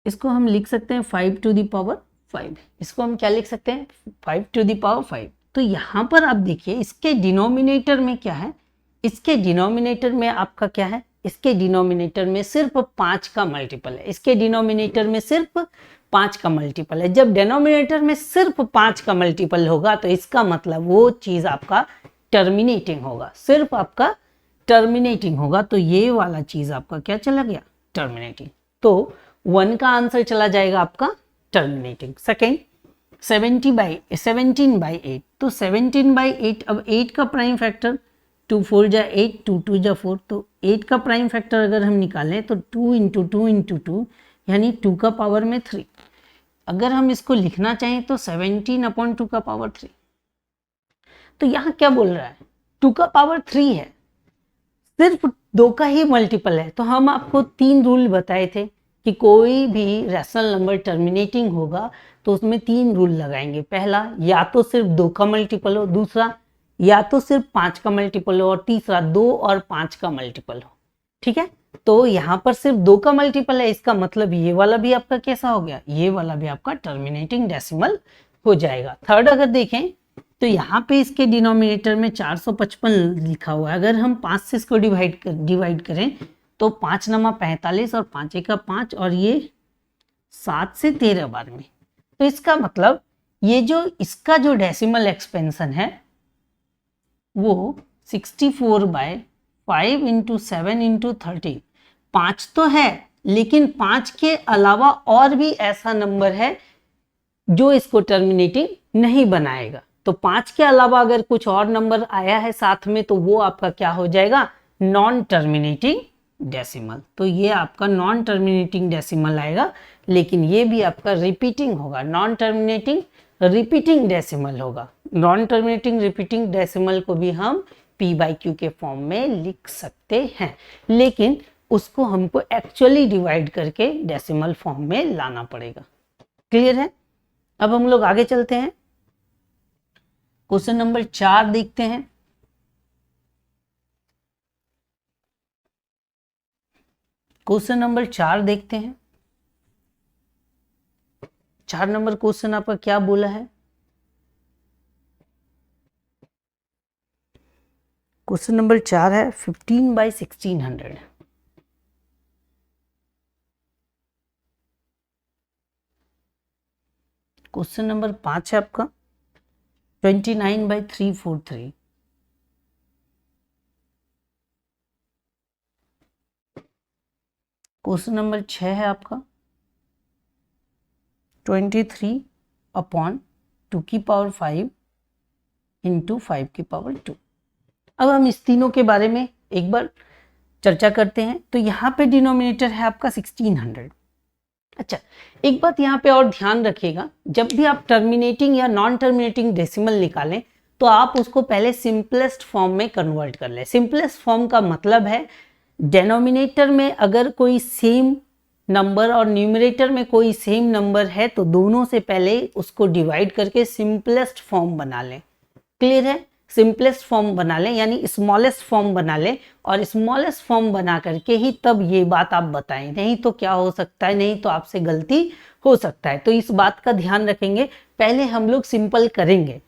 इसको हम लिख सकते हैं 5 टू द पावर 5। इसको हम क्या लिख सकते हैं, 5 टू द पावर 5। तो यहाँ पर आप देखिए इसके डिनोमिनेटर में क्या है, इसके डिनोमिनेटर में आपका क्या है, इसके डिनोमिनेटर में सिर्फ 5 का मल्टीपल है। इसके डिनोमिनेटर में सिर्फ 5 का मल्टीपल है। जब डिनोमिनेटर में सिर्फ 5 का मल्टीपल होगा तो इसका मतलब वो चीज आपका टर्मिनेटिंग होगा, सिर्फ आपका टर्मिनेटिंग होगा। तो ये वाला चीज आपका क्या चला गया, टर्मिनेटिंग। तो 1 का आंसर चला जाएगा आपका टर्मिनेटिंग। सेकेंड 17/8, तो 17/8, अब 8 का प्राइम फैक्टर 2 4 जा 8, 2 2 जा 4, तो 8 का प्राइम फैक्टर अगर हम निकालें तो 2 × 2 × 2 यानी 2 का पावर में 3। अगर हम इसको लिखना चाहें तो 17/2 का पावर 3। तो यहाँ क्या बोल रहा है, 2 का पावर 3 है, सिर्फ 2 का ही मल्टीपल है। तो हम आपको 3 रूल बताए थे कि कोई भी रैशनल नंबर टर्मिनेटिंग होगा तो उसमें 3 रूल लगाएंगे। पहला, या तो सिर्फ 2 का मल्टीपल हो, दूसरा या तो सिर्फ 5 का मल्टीपल हो, और तीसरा 2 और 5 का मल्टीपल हो। ठीक है, तो यहाँ पर सिर्फ 2 का मल्टीपल है, इसका मतलब ये वाला भी आपका कैसा हो गया, ये वाला भी आपका टर्मिनेटिंग डेसिमल हो जाएगा। थर्ड अगर देखें तो यहाँ पे इसके डिनोमिनेटर में 455 लिखा हुआ है। अगर हम 5 से इसको डिवाइड करें तो 5 नमा 45 और 5 एका 5 और ये 7 से 13 बार में। तो इसका मतलब ये जो इसका जो डेसिमल एक्सपेंशन है वो 64/5 इंटू 7 इंटू 30। 5 तो है लेकिन 5 के अलावा और भी ऐसा नंबर है जो इसको टर्मिनेटिंग नहीं बनाएगा। तो 5 के अलावा अगर कुछ और नंबर आया है साथ में तो वो आपका क्या हो जाएगा, नॉन टर्मिनेटिंग डेसिमल। तो ये आपका नॉन टर्मिनेटिंग डेसिमल आएगा, लेकिन ये भी आपका रिपीटिंग होगा, नॉन टर्मिनेटिंग रिपीटिंग डेसिमल होगा। नॉन टर्मिनेटिंग रिपीटिंग डेसिमल को भी हम p/q के फॉर्म में लिख सकते हैं, लेकिन उसको हमको एक्चुअली डिवाइड करके डेसिमल फॉर्म में लाना पड़ेगा। क्लियर है? अब हम लोग आगे चलते हैं, क्वेश्चन नंबर 4 देखते हैं। क्वेश्चन नंबर 4 देखते हैं। 4 नंबर क्वेश्चन आपका क्या बोला है, क्वेश्चन नंबर 4 है 15/1600। क्वेश्चन नंबर 5 है आपका 29/343। क्वेश्चन नंबर 6 है आपका 23/2 इंटू 5/2। अब हम इस तीनों के बारे में एक बार चर्चा करते हैं। तो यहाँ पे डिनोमिनेटर है आपका 1600। अच्छा, एक बात यहाँ पे और ध्यान रखिएगा, जब भी आप टर्मिनेटिंग या नॉन टर्मिनेटिंग डेसिमल निकालें तो आप उसको पहले सिंपलेस्ट फॉर्म में कन्वर्ट कर लें। सिंपलेस्ट फॉर्म का मतलब है डेनोमिनेटर में अगर कोई सेम नंबर और न्यूमरेटर में कोई सेम नंबर है तो दोनों से पहले उसको डिवाइड करके सिंपलेस्ट फॉर्म बना लें। क्लियर है? सिंपलेस्ट फॉर्म बना लें यानी स्मॉलेस्ट फॉर्म बना लें, और स्मॉलेस्ट फॉर्म बना करके ही तब ये बात आप बताएं, नहीं तो क्या हो सकता है, नहीं तो आपसे गलती हो सकता है। तो इस बात का ध्यान रखेंगे, पहले हम लोग सिंपल करेंगे।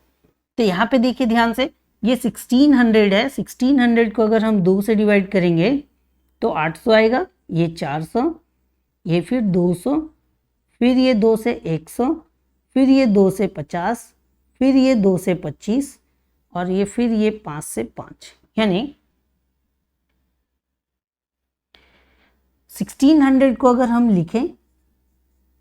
तो यहाँ पे देखिए ध्यान से, ये 1600 है, 1600 को अगर हम 2 से डिवाइड करेंगे तो 800 आएगा, ये 400, ये फिर 200, फिर ये 2 से 100, फिर ये 2 से 50, फिर ये 2 से 25 और ये फिर ये 5 से 5। यानी 1600 को अगर हम लिखें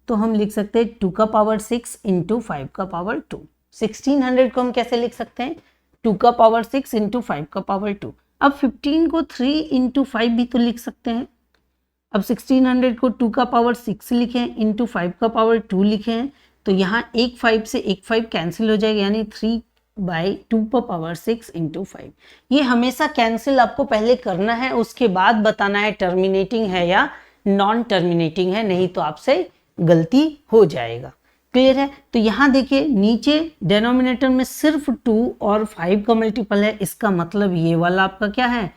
तो हम लिख सकते हैं 2 का पावर 6 इंटू 5 का पावर 2। 1600 को हम कैसे लिख सकते हैं, 2 का पावर 6 इंटू 5 का पावर 2। अब 15 को 3 इंटू 5 भी तो लिख सकते हैं। अब 1600 को 2 का पावर 6 लिखें इंटू 5 का पावर 2 लिखें, तो यहाँ एक 5 से एक 5 कैंसिल हो जाएगा, यानी 3/2 इंटू 5। ये हमेशा कैंसिल आपको पहले करना है, उसके बाद बताना है टर्मिनेटिंग है या नॉन टर्मिनेटिंग है, नहीं तो आपसे गलती हो जाएगा। क्लियर है? तो यहाँ देखिए नीचे डिनोमिनेटर में सिर्फ 2 और 5 का मल्टीपल है, इसका मतलब ये वाला आपका क्या है,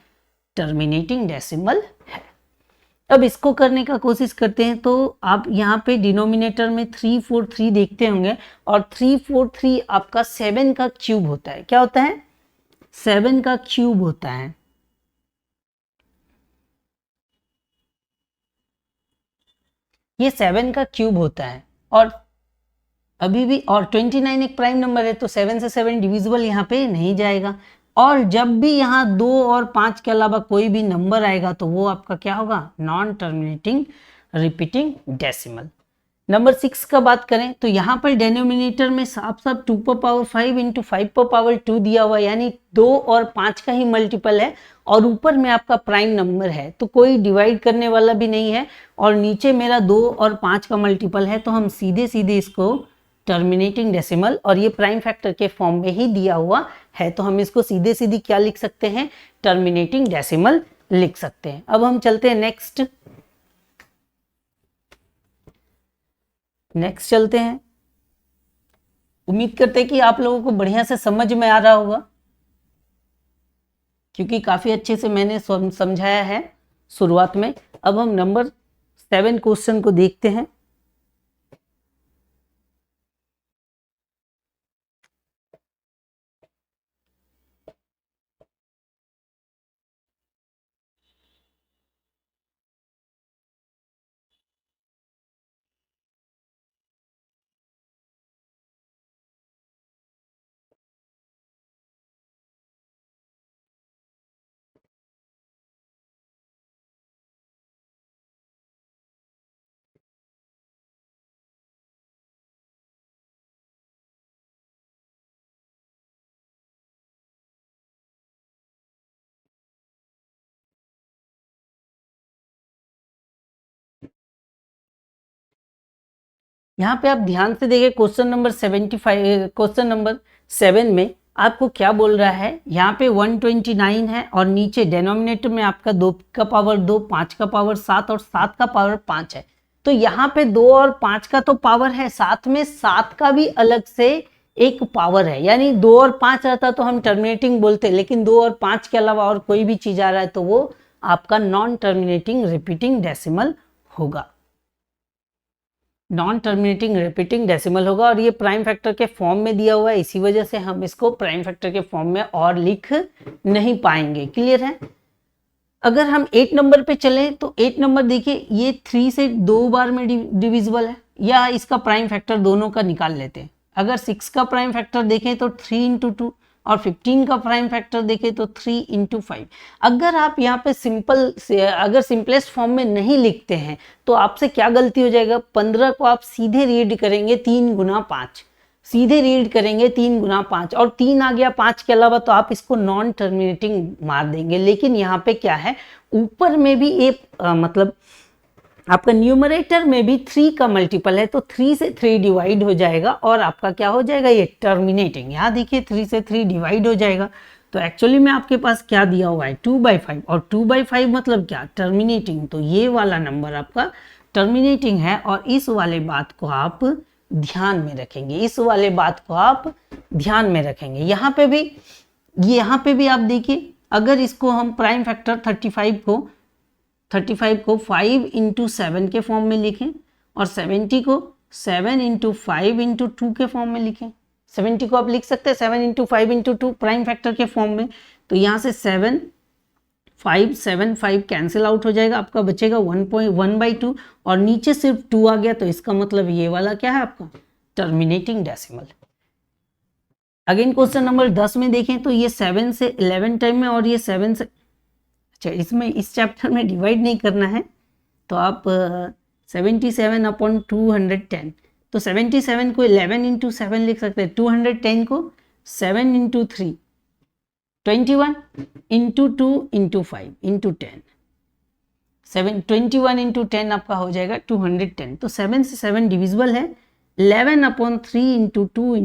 टर्मिनेटिंग डेसिमल है। अब इसको करने का कोशिश करते हैं, तो आप यहाँ पे डिनोमिनेटर में 343 देखते होंगे, और 343 आपका 7 का क्यूब होता है। क्या होता है? 7 का क्यूब होता है। ये 7 का क्यूब होता है, और अभी भी, और 29 एक प्राइम नंबर है तो 7 से 7 डिविजिबल यहाँ पे नहीं जाएगा। और जब भी यहाँ 2 और 5 के अलावा कोई भी नंबर आएगा तो वो आपका क्या होगा, non terminating repeating decimal. Number 6 का बात करें तो यहाँ पर डिनोमिनेटर में साफ साफ 2/5 इंटू 5/2 दिया हुआ है, यानी 2 और 5 का ही मल्टीपल है, और ऊपर में आपका प्राइम नंबर है तो कोई डिवाइड करने वाला भी नहीं है, और नीचे मेरा 2 और 5 का मल्टीपल है, तो हम सीधे सीधे इसको टर्मिनेटिंग डेसिमल, और ये प्राइम फैक्टर के फॉर्म में ही दिया हुआ है, तो हम इसको सीधे सीधे क्या लिख सकते हैं, टर्मिनेटिंग डेसिमल लिख सकते हैं। अब हम चलते हैं नेक्स्ट चलते हैं। उम्मीद करते हैं कि आप लोगों को बढ़िया से समझ में आ रहा होगा, क्योंकि काफी अच्छे से मैंने समझाया है। शुरुआत में। अब हम नंबर 7 क्वेश्चन को देखते हैं। यहाँ पे आप ध्यान से देखिए क्वेश्चन नंबर 75, क्वेश्चन नंबर 7 में आपको क्या बोल रहा है। यहाँ पे 129 है और नीचे डिनोमिनेटर में आपका 2 का पावर 2, 5 का पावर 7 और 7 का पावर 5 है। तो यहाँ पे 2 और 5 का तो पावर है, साथ में 7 का भी अलग से एक पावर है। यानी 2 और 5 रहता तो हम टर्मिनेटिंग बोलते, लेकिन 2 और 5 के अलावा और कोई भी चीज आ रहा है तो वो आपका नॉन टर्मिनेटिंग रिपीटिंग डेसिमल होगा। नॉन टर्मिनेटिंग रिपीटिंग डेसिमल होगा और ये प्राइम फैक्टर के फॉर्म में दिया हुआ है, इसी वजह से हम इसको प्राइम फैक्टर के फॉर्म में और लिख नहीं पाएंगे। क्लियर है। अगर हम 8 नंबर पे चले तो 8 नंबर देखिए, ये 3 से 2 बार में डिविजिबल है, या इसका प्राइम फैक्टर दोनों का निकाल लेते हैं। अगर 6 का प्राइम फैक्टर देखें तो 3 इंटू 2 और 15 का प्राइम फैक्टर देखें तो 3 इंटू 5। अगर आप यहाँ पे सिंपल से अगर सिंपलेस्ट फॉर्म में नहीं लिखते हैं तो आपसे क्या गलती हो जाएगा, 15 को आप सीधे रीड करेंगे 3 गुना 5, सीधे रीड करेंगे 3 गुना 5 और 3 आ गया 5 के अलावा तो आप इसको नॉन टर्मिनेटिंग मार देंगे। लेकिन यहाँ पे क्या है, ऊपर में भी एक मतलब आपका न्यूमरेटर में भी 3 का मल्टीपल है तो 3 से 3 डिवाइड हो जाएगा और आपका क्या हो जाएगा, ये टर्मिनेटिंग। यहाँ देखिए 3 से 3 डिवाइड हो जाएगा तो एक्चुअली में आपके पास क्या दिया हुआ है 2/5 और 2/5 मतलब क्या, टर्मिनेटिंग। तो ये वाला नंबर आपका टर्मिनेटिंग है और इस वाले बात को आप ध्यान में रखेंगे, इस वाले बात को आप ध्यान में रखेंगे। यहाँ पे भी आप देखिए, अगर इसको हम प्राइम फैक्टर 35 को 5 इंटू 7 के फॉर्म में लिखें और 70 को 7 इंटू 5 इंटू 2 के फॉर्म में लिखें। 70 को आप लिख सकते हैं 7 इंटू 5 इंटू 2 प्राइम फैक्टर के फॉर्म में। तो यहाँ से 7 5 कैंसिल आउट हो जाएगा, आपका बचेगा 1/2 और नीचे सिर्फ 2 आ गया तो इसका मतलब ये वाला क्या है आपका terminating decimal. Again question number 10 में देखें तो ये 7 से 11 टाइम में और ये 7 से, अच्छा इसमें इस चैप्टर में डिवाइड नहीं करना है तो आप 77/210, तो 77 को 11 इंटू 7 लिख सकते हैं, 210 को 7 into 3 21 into 2 into 5 into 10, 21 into 10 आपका हो जाएगा 210। तो 7 से 7 डिविजिबल है, 11/3 इंटू 2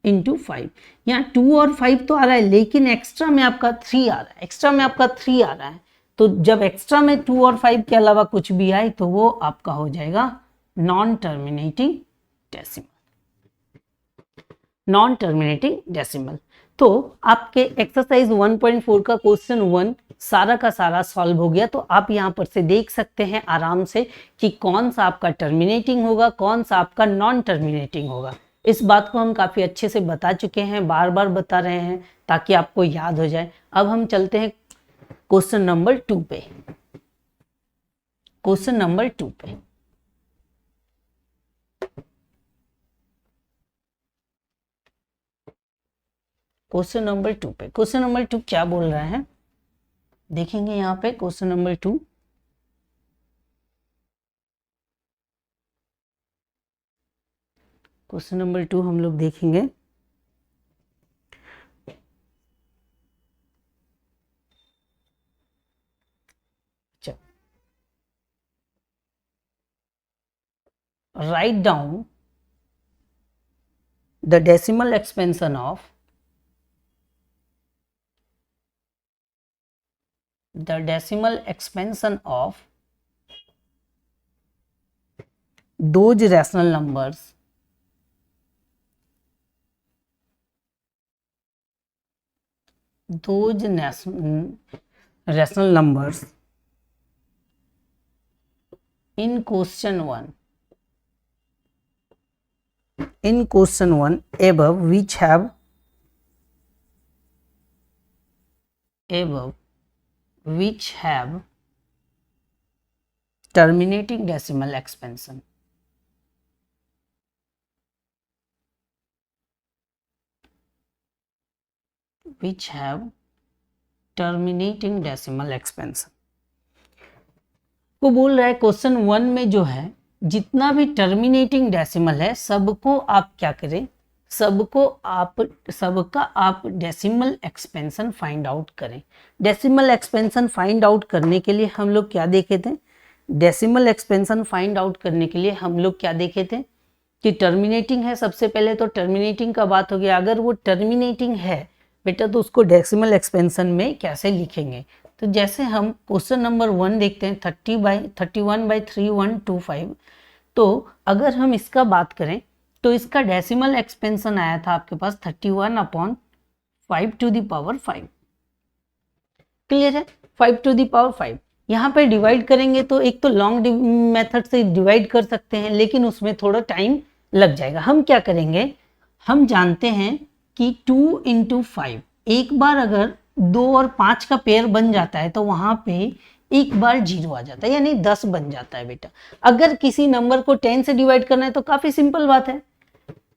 इंटू 5। यहाँ 2 और 5 तो आ रहा है लेकिन एक्स्ट्रा में आपका 3 आ रहा है, एक्स्ट्रा में आपका 3 आ रहा है। तो जब एक्स्ट्रा में 2 और 5 के अलावा कुछ भी आए तो वो आपका हो जाएगा non terminating decimal, non terminating decimal. तो आपके एक्सरसाइज 1.4 का क्वेश्चन 1 सारा का सारा सॉल्व हो गया। तो आप यहाँ पर से देख सकते हैं आराम से कि कौन सा आपका टर्मिनेटिंग होगा, कौन सा आपका नॉन टर्मिनेटिंग होगा। इस बात को हम काफ़ी अच्छे से बता चुके हैं, बार बार बता रहे हैं ताकि आपको याद हो जाए। अब हम चलते हैं क्वेश्चन नंबर 2 पे। क्वेश्चन नंबर 2 पे क्वेश्चन नंबर 2 पे क्वेश्चन नंबर 2 क्या बोल रहा है देखेंगे यहाँ पे। क्वेश्चन नंबर 2, क्वेश्चन नंबर 2 हम लोग देखेंगे। Write down the decimal expansion of those rational numbers in question 1 above which have terminating decimal expansion. Which have terminating decimal expansion. को बोल रहा है क्वेश्चन 1 में जो है जितना भी टर्मिनेटिंग डेसिमल है सबको आप क्या करें, सबका आप डेसिमल एक्सपेंशन फाइंड आउट करें। डेसिमल एक्सपेंशन फाइंड आउट करने के लिए हम लोग क्या देखे थे, डेसिमल एक्सपेंशन फाइंड आउट करने के लिए हम लोग क्या देखे थे कि टर्मिनेटिंग है। सबसे पहले तो टर्मिनेटिंग का बात हो गया। अगर वो टर्मिनेटिंग है बेटा तो उसको डेसिमल एक्सपेंशन में कैसे लिखेंगे, तो जैसे हम क्वेश्चन नंबर 1 देखते हैं 31/3125। तो अगर हम इसका बात करें तो इसका डेसिमल एक्सपेंशन आया था आपके पास 31/5 क्लियर है, 5 यहाँ पे डिवाइड करेंगे तो एक तो लॉन्ग मेथड से डिवाइड कर सकते हैं लेकिन उसमें थोड़ा टाइम लग जाएगा। हम क्या करेंगे, हम जानते हैं कि 2 × 5 एक बार अगर 2 और 5 का पेयर बन जाता है तो वहां पे एक बार 0 आ जाता है यानी 10 बन जाता है बेटा। अगर किसी नंबर को 10 से डिवाइड करना है तो काफी सिंपल बात है,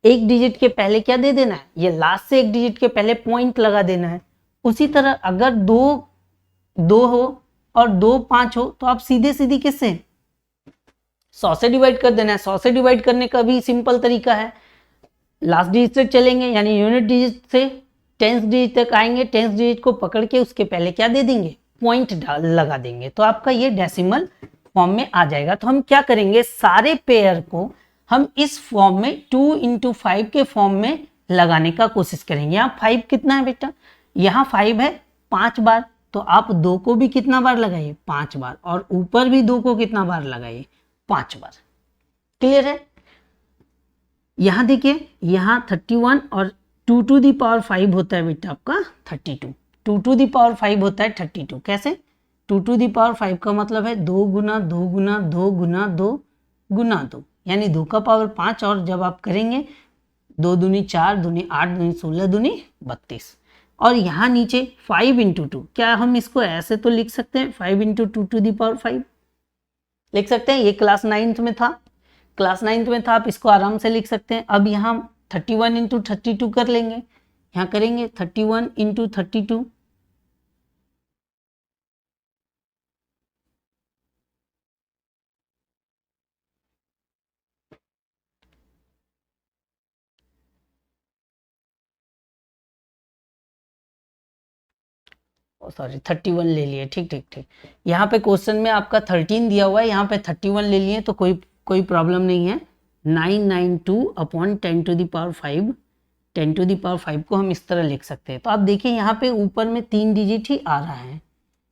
एक डिजिट के पहले क्या दे देना है, ये लास्ट से एक डिजिट के पहले पॉइंट लगा देना है। उसी तरह अगर 2 हो और 2 5 हो तो आप सीधे सीधी किससे 100 से डिवाइड कर देना है। 100 से डिवाइड करने का भी सिंपल तरीका है, लास्ट डिजिट से चलेंगे यानी यूनिट डिजिट से 10th डिजिट तक आएंगे, 10th डिजिट को पकड़ के उसके पहले क्या दे देंगे, पॉइंट लगा देंगे तो आपका ये डेसिमल फॉर्म में आ जाएगा। तो हम क्या करेंगे, सारे पेयर को हम इस फॉर्म में 2 × 5 के फॉर्म में लगाने का कोशिश करेंगे। यहाँ 5 कितना है बेटा, यहाँ 5 है 5 बार, तो आप 2 को भी कितना बार लगाइए 5 बार और ऊपर भी 2 को कितना बार लगाइए 5 बार। क्लियर है, यहाँ देखिए यहाँ 31 और 2 to the power 5 होता है बेटा आपका 32, 2 to the power 5 होता है 32। कैसे, 2 to the power 5 का मतलब है 2 × 2 × 2 × 2 × 2 यानी 2 का पावर 5 और जब आप करेंगे 2 दूनी 4 दूनी 8 दूनी 16 दूनी 32 और यहाँ नीचे 5 × 2, क्या हम इसको ऐसे तो लिख सकते हैं 5 × 2 to the power 5 लिख सकते हैं, ये क्लास 9th में था, आप इसको आराम से लिख सकते हैं। अब यहाँ 31 × 32 कर लेंगे, यहाँ करेंगे 31 × 32 सॉरी 31 ले लिए, ठीक। यहाँ पे क्वेश्चन में आपका 13 दिया हुआ है, यहाँ पे 31 ले लिए तो कोई प्रॉब्लम नहीं है। 992/10 to the power 5, 10 to the power 5 को हम इस तरह लिख सकते हैं। तो आप देखिए यहाँ पे ऊपर में 3 डिजिट ही आ रहा है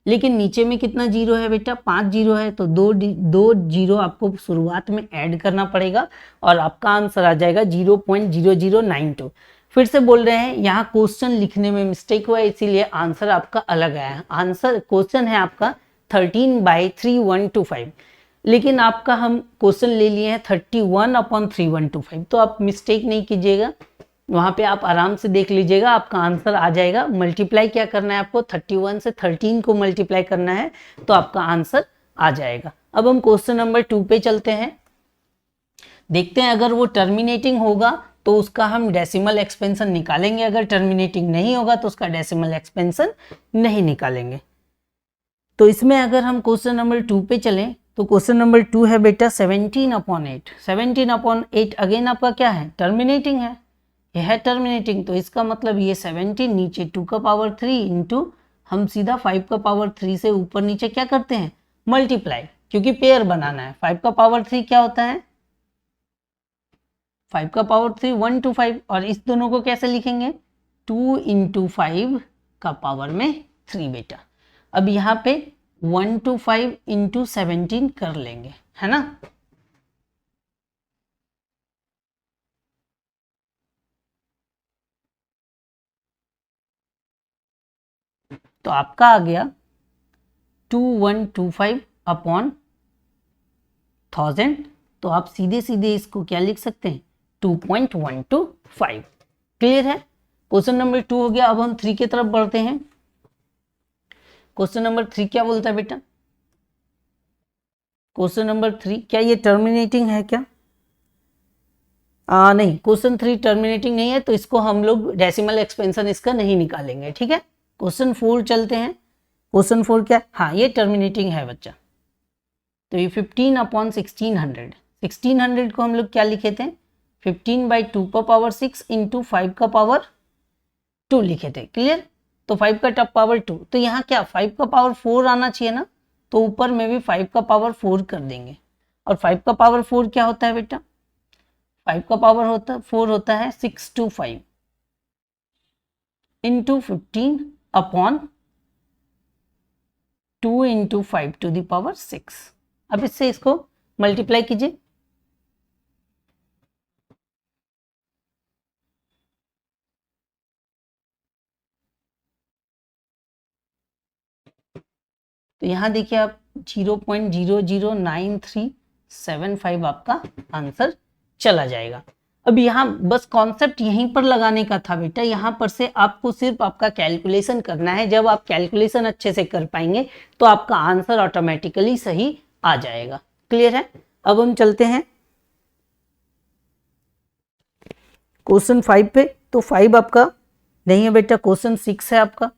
लेकिन नीचे में कितना जीरो है बेटा, 5 जीरो है, तो 2 जीरो आपको शुरुआत में ऐड करना पड़ेगा और आपका आंसर आ जाएगा 0.0092। फिर से बोल रहे हैं यहाँ क्वेश्चन लिखने में मिस्टेक हुआ है इसीलिए आंसर आपका अलग आया है। आंसर क्वेश्चन है आपका 13/3125 लेकिन आपका हम क्वेश्चन ले लिए हैं 31/3125, तो आप मिस्टेक नहीं कीजिएगा, वहां पे आप आराम से देख लीजिएगा आपका आंसर आ जाएगा। मल्टीप्लाई क्या करना है आपको, 31 से 13 को मल्टीप्लाई करना है तो आपका आंसर आ जाएगा। अब हम क्वेश्चन नंबर 2 पे चलते हैं, देखते हैं अगर वो टर्मिनेटिंग होगा तो उसका हम डेसिमल एक्सपेंशन निकालेंगे, अगर टर्मिनेटिंग नहीं होगा तो उसका डेसिमल एक्सपेंशन नहीं निकालेंगे। तो इसमें अगर हम क्वेश्चन नंबर 2 पे चलें तो क्वेश्चन नंबर 2 है बेटा 17/8। 17/8 अगेन आपका क्या है, टर्मिनेटिंग है, यह है टर्मिनेटिंग, तो इसका मतलब ये 17 नीचे 2 का पावर 3 इंटू हम सीधा 5 का पावर 3 से ऊपर नीचे क्या करते हैं मल्टीप्लाई, क्योंकि पेयर बनाना है। 5 का पावर 3 क्या होता है, 5 का पावर 3 1 to 5 और इस दोनों को कैसे लिखेंगे 2 × 5 का पावर में 3 बेटा। अब यहाँ पे 1 to 5 × 17 कर लेंगे, है ना। तो आपका आ गया 2125 अपॉन 1000, तो आप सीधे सीधे इसको क्या लिख सकते हैं 2.125। क्लियर है? क्वेश्चन नंबर 2 हो गया। अब हम 3 की तरफ बढ़ते हैं। क्वेश्चन नंबर 3 क्या बोलता है बेटा? क्वेश्चन नंबर 3, क्या ये टर्मिनेटिंग है क्या? नहीं, क्वेश्चन 3 टर्मिनेटिंग नहीं है, तो इसको हम लोग डेसिमल एक्सपेंशन इसका नहीं निकालेंगे। ठीक है, क्वेश्चन 4 चलते हैं। क्वेश्चन 4 क्या? हाँ, ये टर्मिनेटिंग है बच्चा। तो ये 15/1600, 1600 को हम लोग क्या लिखे थे 15/2 इंटू 5 लिखे थे। क्लियर? तो 5 तो यहाँ क्या 5 आना चाहिए ना, तो ऊपर में भी 5 कर देंगे। और 5 क्या होता है बेटा? 4 होता है 625 इंटू 15/2 इंटू 5 अब इससे इसको मल्टीप्लाई कीजिए। तो यहां देखिए आप 0.009375 आपका आंसर चला जाएगा। अब यहाँ बस कॉन्सेप्ट यहीं पर लगाने का था बेटा। यहाँ पर से आपको सिर्फ आपका कैलकुलेशन करना है। जब आप कैलकुलेशन अच्छे से कर पाएंगे तो आपका आंसर ऑटोमेटिकली सही आ जाएगा। क्लियर है? अब हम चलते हैं क्वेश्चन 5 पे। तो 5 आपका नहीं है बेटा, क्वेश्चन 6 है आपका।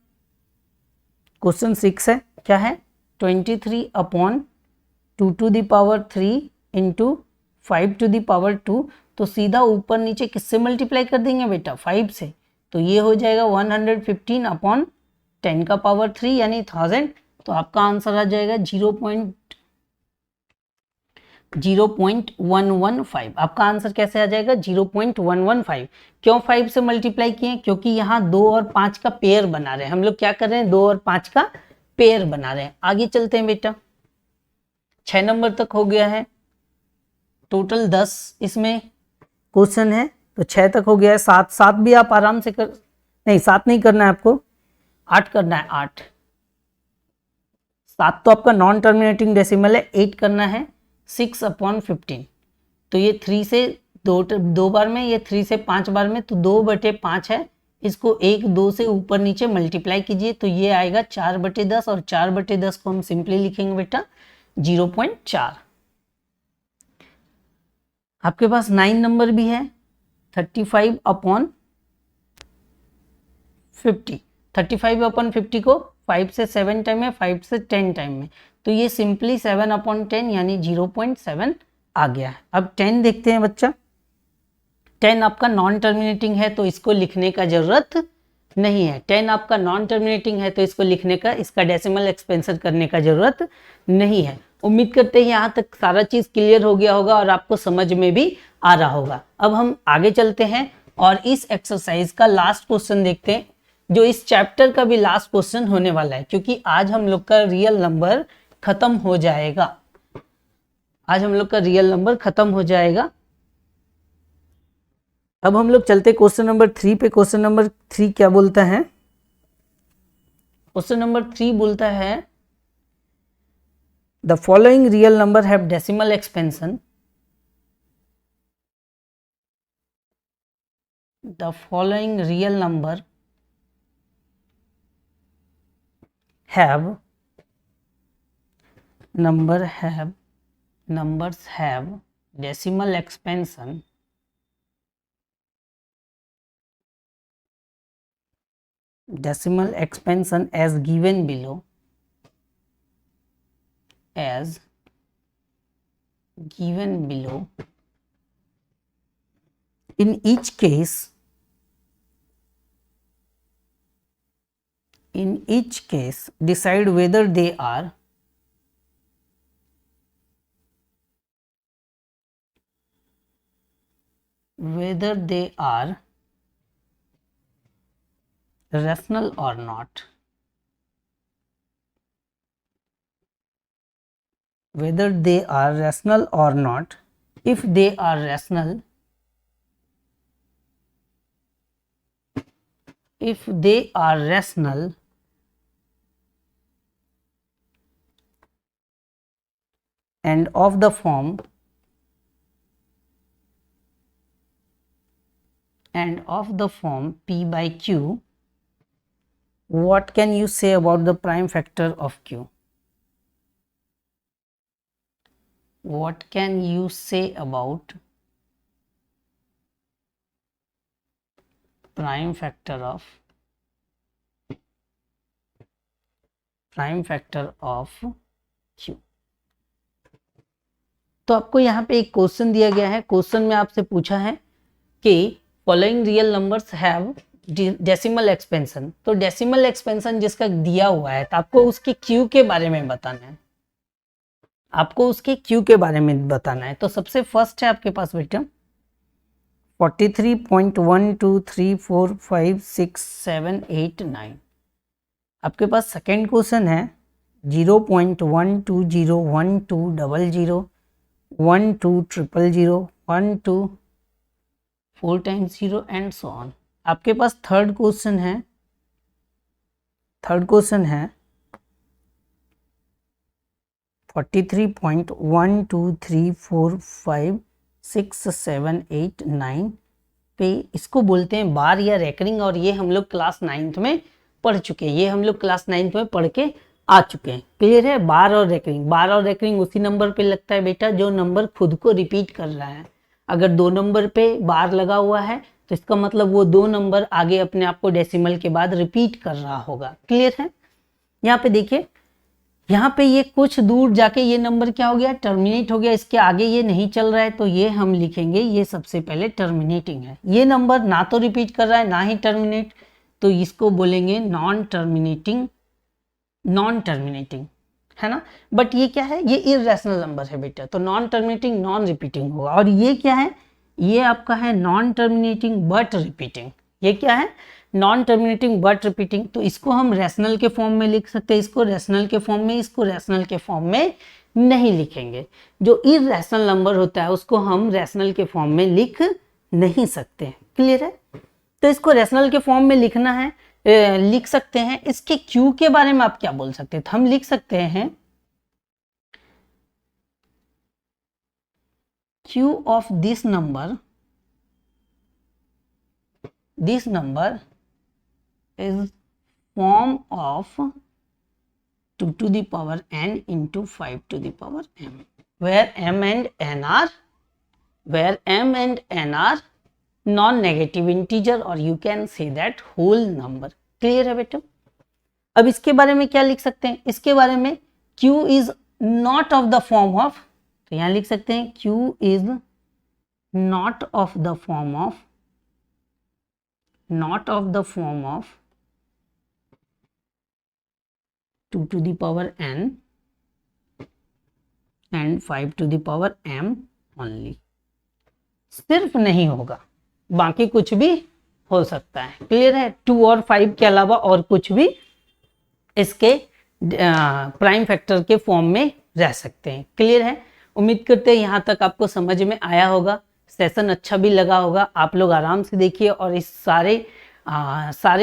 क्वेश्चन 6 है, क्या है 23/2 इंटू 5 तो सीधा ऊपर नीचे किससे मल्टीप्लाई कर देंगे बेटा 5 से। तो ये हो जाएगा 115/10 यानी 1000। तो आपका आंसर आ जाएगा 0.115। आपका आंसर कैसे आ जाएगा 0.115। क्यों 5 से मल्टीप्लाई किए? क्योंकि यहाँ 2 और 5 का पेयर बना रहे हैं। हम लोग क्या कर रहे हैं 2 और 5 का पेयर बना रहे हैं। आगे चलते हैं बेटा। 6 नंबर तक हो गया है। टोटल 10 इसमें क्वेश्चन है, तो 6 तक हो गया है। 7 भी आप आराम से कर, नहीं 7 नहीं करना है आपको, 8 करना है। 8 7 तो आपका नॉन टर्मिनेटिंग डेसिमल है। 8 करना है 6/15। तो ये 3 से 2 बार में, ये 3 से 5 बार में, तो 2/5 है। इसको 1 2 से ऊपर नीचे मल्टीप्लाई कीजिए तो ये आएगा 4/10 और 4/10 को हम सिंपली लिखेंगे बेटा 0.4। आपके पास 9 नंबर भी है 35/50। 35/50 को 5 से 7 टाइम में, 5 से 10 टाइम में, तो ये सिंपली 7/10 यानी 0.7 आ गया है। अब 10 देखते हैं बच्चा। 10 आपका नॉन टर्मिनेटिंग है तो इसको लिखने का जरूरत नहीं है। 10 आपका नॉन टर्मिनेटिंग है तो इसको लिखने का, इसका डेसिमल एक्सपेंशन करने का जरूरत नहीं है। उम्मीद करते हैं यहाँ तक सारा चीज क्लियर हो गया होगा और आपको समझ में भी आ रहा होगा। अब हम आगे चलते हैं और इस एक्सरसाइज का लास्ट क्वेश्चन देखते हैं, जो इस चैप्टर का भी लास्ट क्वेश्चन होने वाला है, क्योंकि आज हम लोग का रियल नंबर खत्म हो जाएगा। आज हम लोग का रियल नंबर खत्म हो जाएगा। अब हम लोग चलते क्वेश्चन नंबर 3 पे। क्वेश्चन नंबर 3 क्या बोलता है? क्वेश्चन नंबर 3 बोलता है the following real number have decimal expansion. The following real number have numbers have decimal expansion as given below, in each case decide whether they are rational or not. Whether they are rational or not. If they are rational, and of the form P by Q, what can you say about the prime factor of Q? What can you say about prime factor of Q? तो आपको यहाँ पे एक question दिया गया है। Question में आपसे पूछा है कि following real numbers have decimal expansion. तो डेसिमल एक्सपेंशन जिसका दिया हुआ है तो आपको उसके क्यू के बारे में बताना है, आपको उसके क्यू के बारे में बताना है। तो सबसे फर्स्ट है आपके पास बेटा 43.123456789। आपके पास सेकेंड क्वेश्चन है 0.12012001200 12 4 times 0 and so on। आपके पास थर्ड क्वेश्चन है 43.123456789 पे इसको बोलते हैं बार या रेकरिंग, और ये हम लोग क्लास 9th में पढ़ चुके हैं, ये हम लोग क्लास 9th में पढ़ के आ चुके हैं। क्लियर है? बार और रेकरिंग, बार और रेकरिंग उसी नंबर पे लगता है बेटा जो नंबर खुद को रिपीट कर रहा है। अगर दो नंबर पे बार लगा हुआ है तो इसका मतलब वो दो नंबर आगे अपने आप को डेसिमल के बाद रिपीट कर रहा होगा। क्लियर है? यहाँ पे देखिए, यहाँ पे ये कुछ दूर जाके ये नंबर क्या हो गया, टर्मिनेट हो गया, इसके आगे ये नहीं चल रहा है तो ये हम लिखेंगे, ये सबसे पहले टर्मिनेटिंग है। ये नंबर ना तो रिपीट कर रहा है ना ही टर्मिनेट, तो इसको बोलेंगे नॉन टर्मिनेटिंग है ना। बट ये क्या है, ये इररेशनल नंबर है बेटा, तो नॉन टर्मिनेटिंग नॉन रिपीटिंग होगा। और ये क्या है, ये आपका है नॉन टर्मिनेटिंग बट रिपीटिंग। ये क्या है, नॉन टर्मिनेटिंग बट रिपीटिंग। तो इसको हम रैशनल के फॉर्म में लिख सकते हैं, इसको रैशनल के फॉर्म में, इसको रैशनल के फॉर्म में नहीं लिखेंगे। जो इररेशनल नंबर होता है उसको हम रैशनल के फॉर्म में लिख नहीं सकते। क्लियर है? तो इसको रैशनल के फॉर्म में लिखना है, लिख सकते हैं। इसके क्यू के बारे में आप क्या बोल सकते हैं, तो हम लिख सकते हैं Q of this number is form of 2 to the power n into 5 to the power m, where m and n are non-negative integer, or you can say that whole number। Clear है बेटा? अब इसके बारे में क्या लिख सकते हैं, इसके बारे में q is not of the form of, तो यहां लिख सकते हैं q is not of the form of 2 to the power n and 5 to the power m only। सिर्फ नहीं होगा, बाकी कुछ भी हो सकता है। क्लियर है? 2 और 5 के अलावा और कुछ भी इसके प्राइम फैक्टर के फॉर्म में रह सकते हैं। क्लियर है? उम्मीद करते हैं यहाँ तक आपको समझ में आया होगा, सेशन अच्छा भी लगा होगा। आप लोग आराम से देखिए, और इस सारे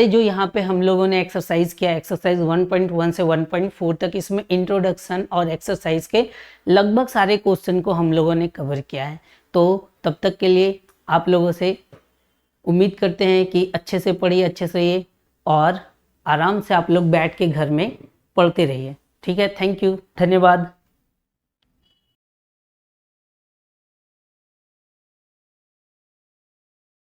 जो यहाँ पे हम लोगों ने एक्सरसाइज किया, एक्सरसाइज 1.1 से 1.4 तक, इसमें इंट्रोडक्शन और एक्सरसाइज के लगभग सारे क्वेश्चन को हम लोगों ने कवर किया है। तो तब तक के लिए आप लोगों से उम्मीद करते हैं कि अच्छे से पढ़िए, अच्छे से ये, और आराम से आप लोग बैठ के घर में पढ़ते रहिए। ठीक है? थैंक यू, धन्यवाद।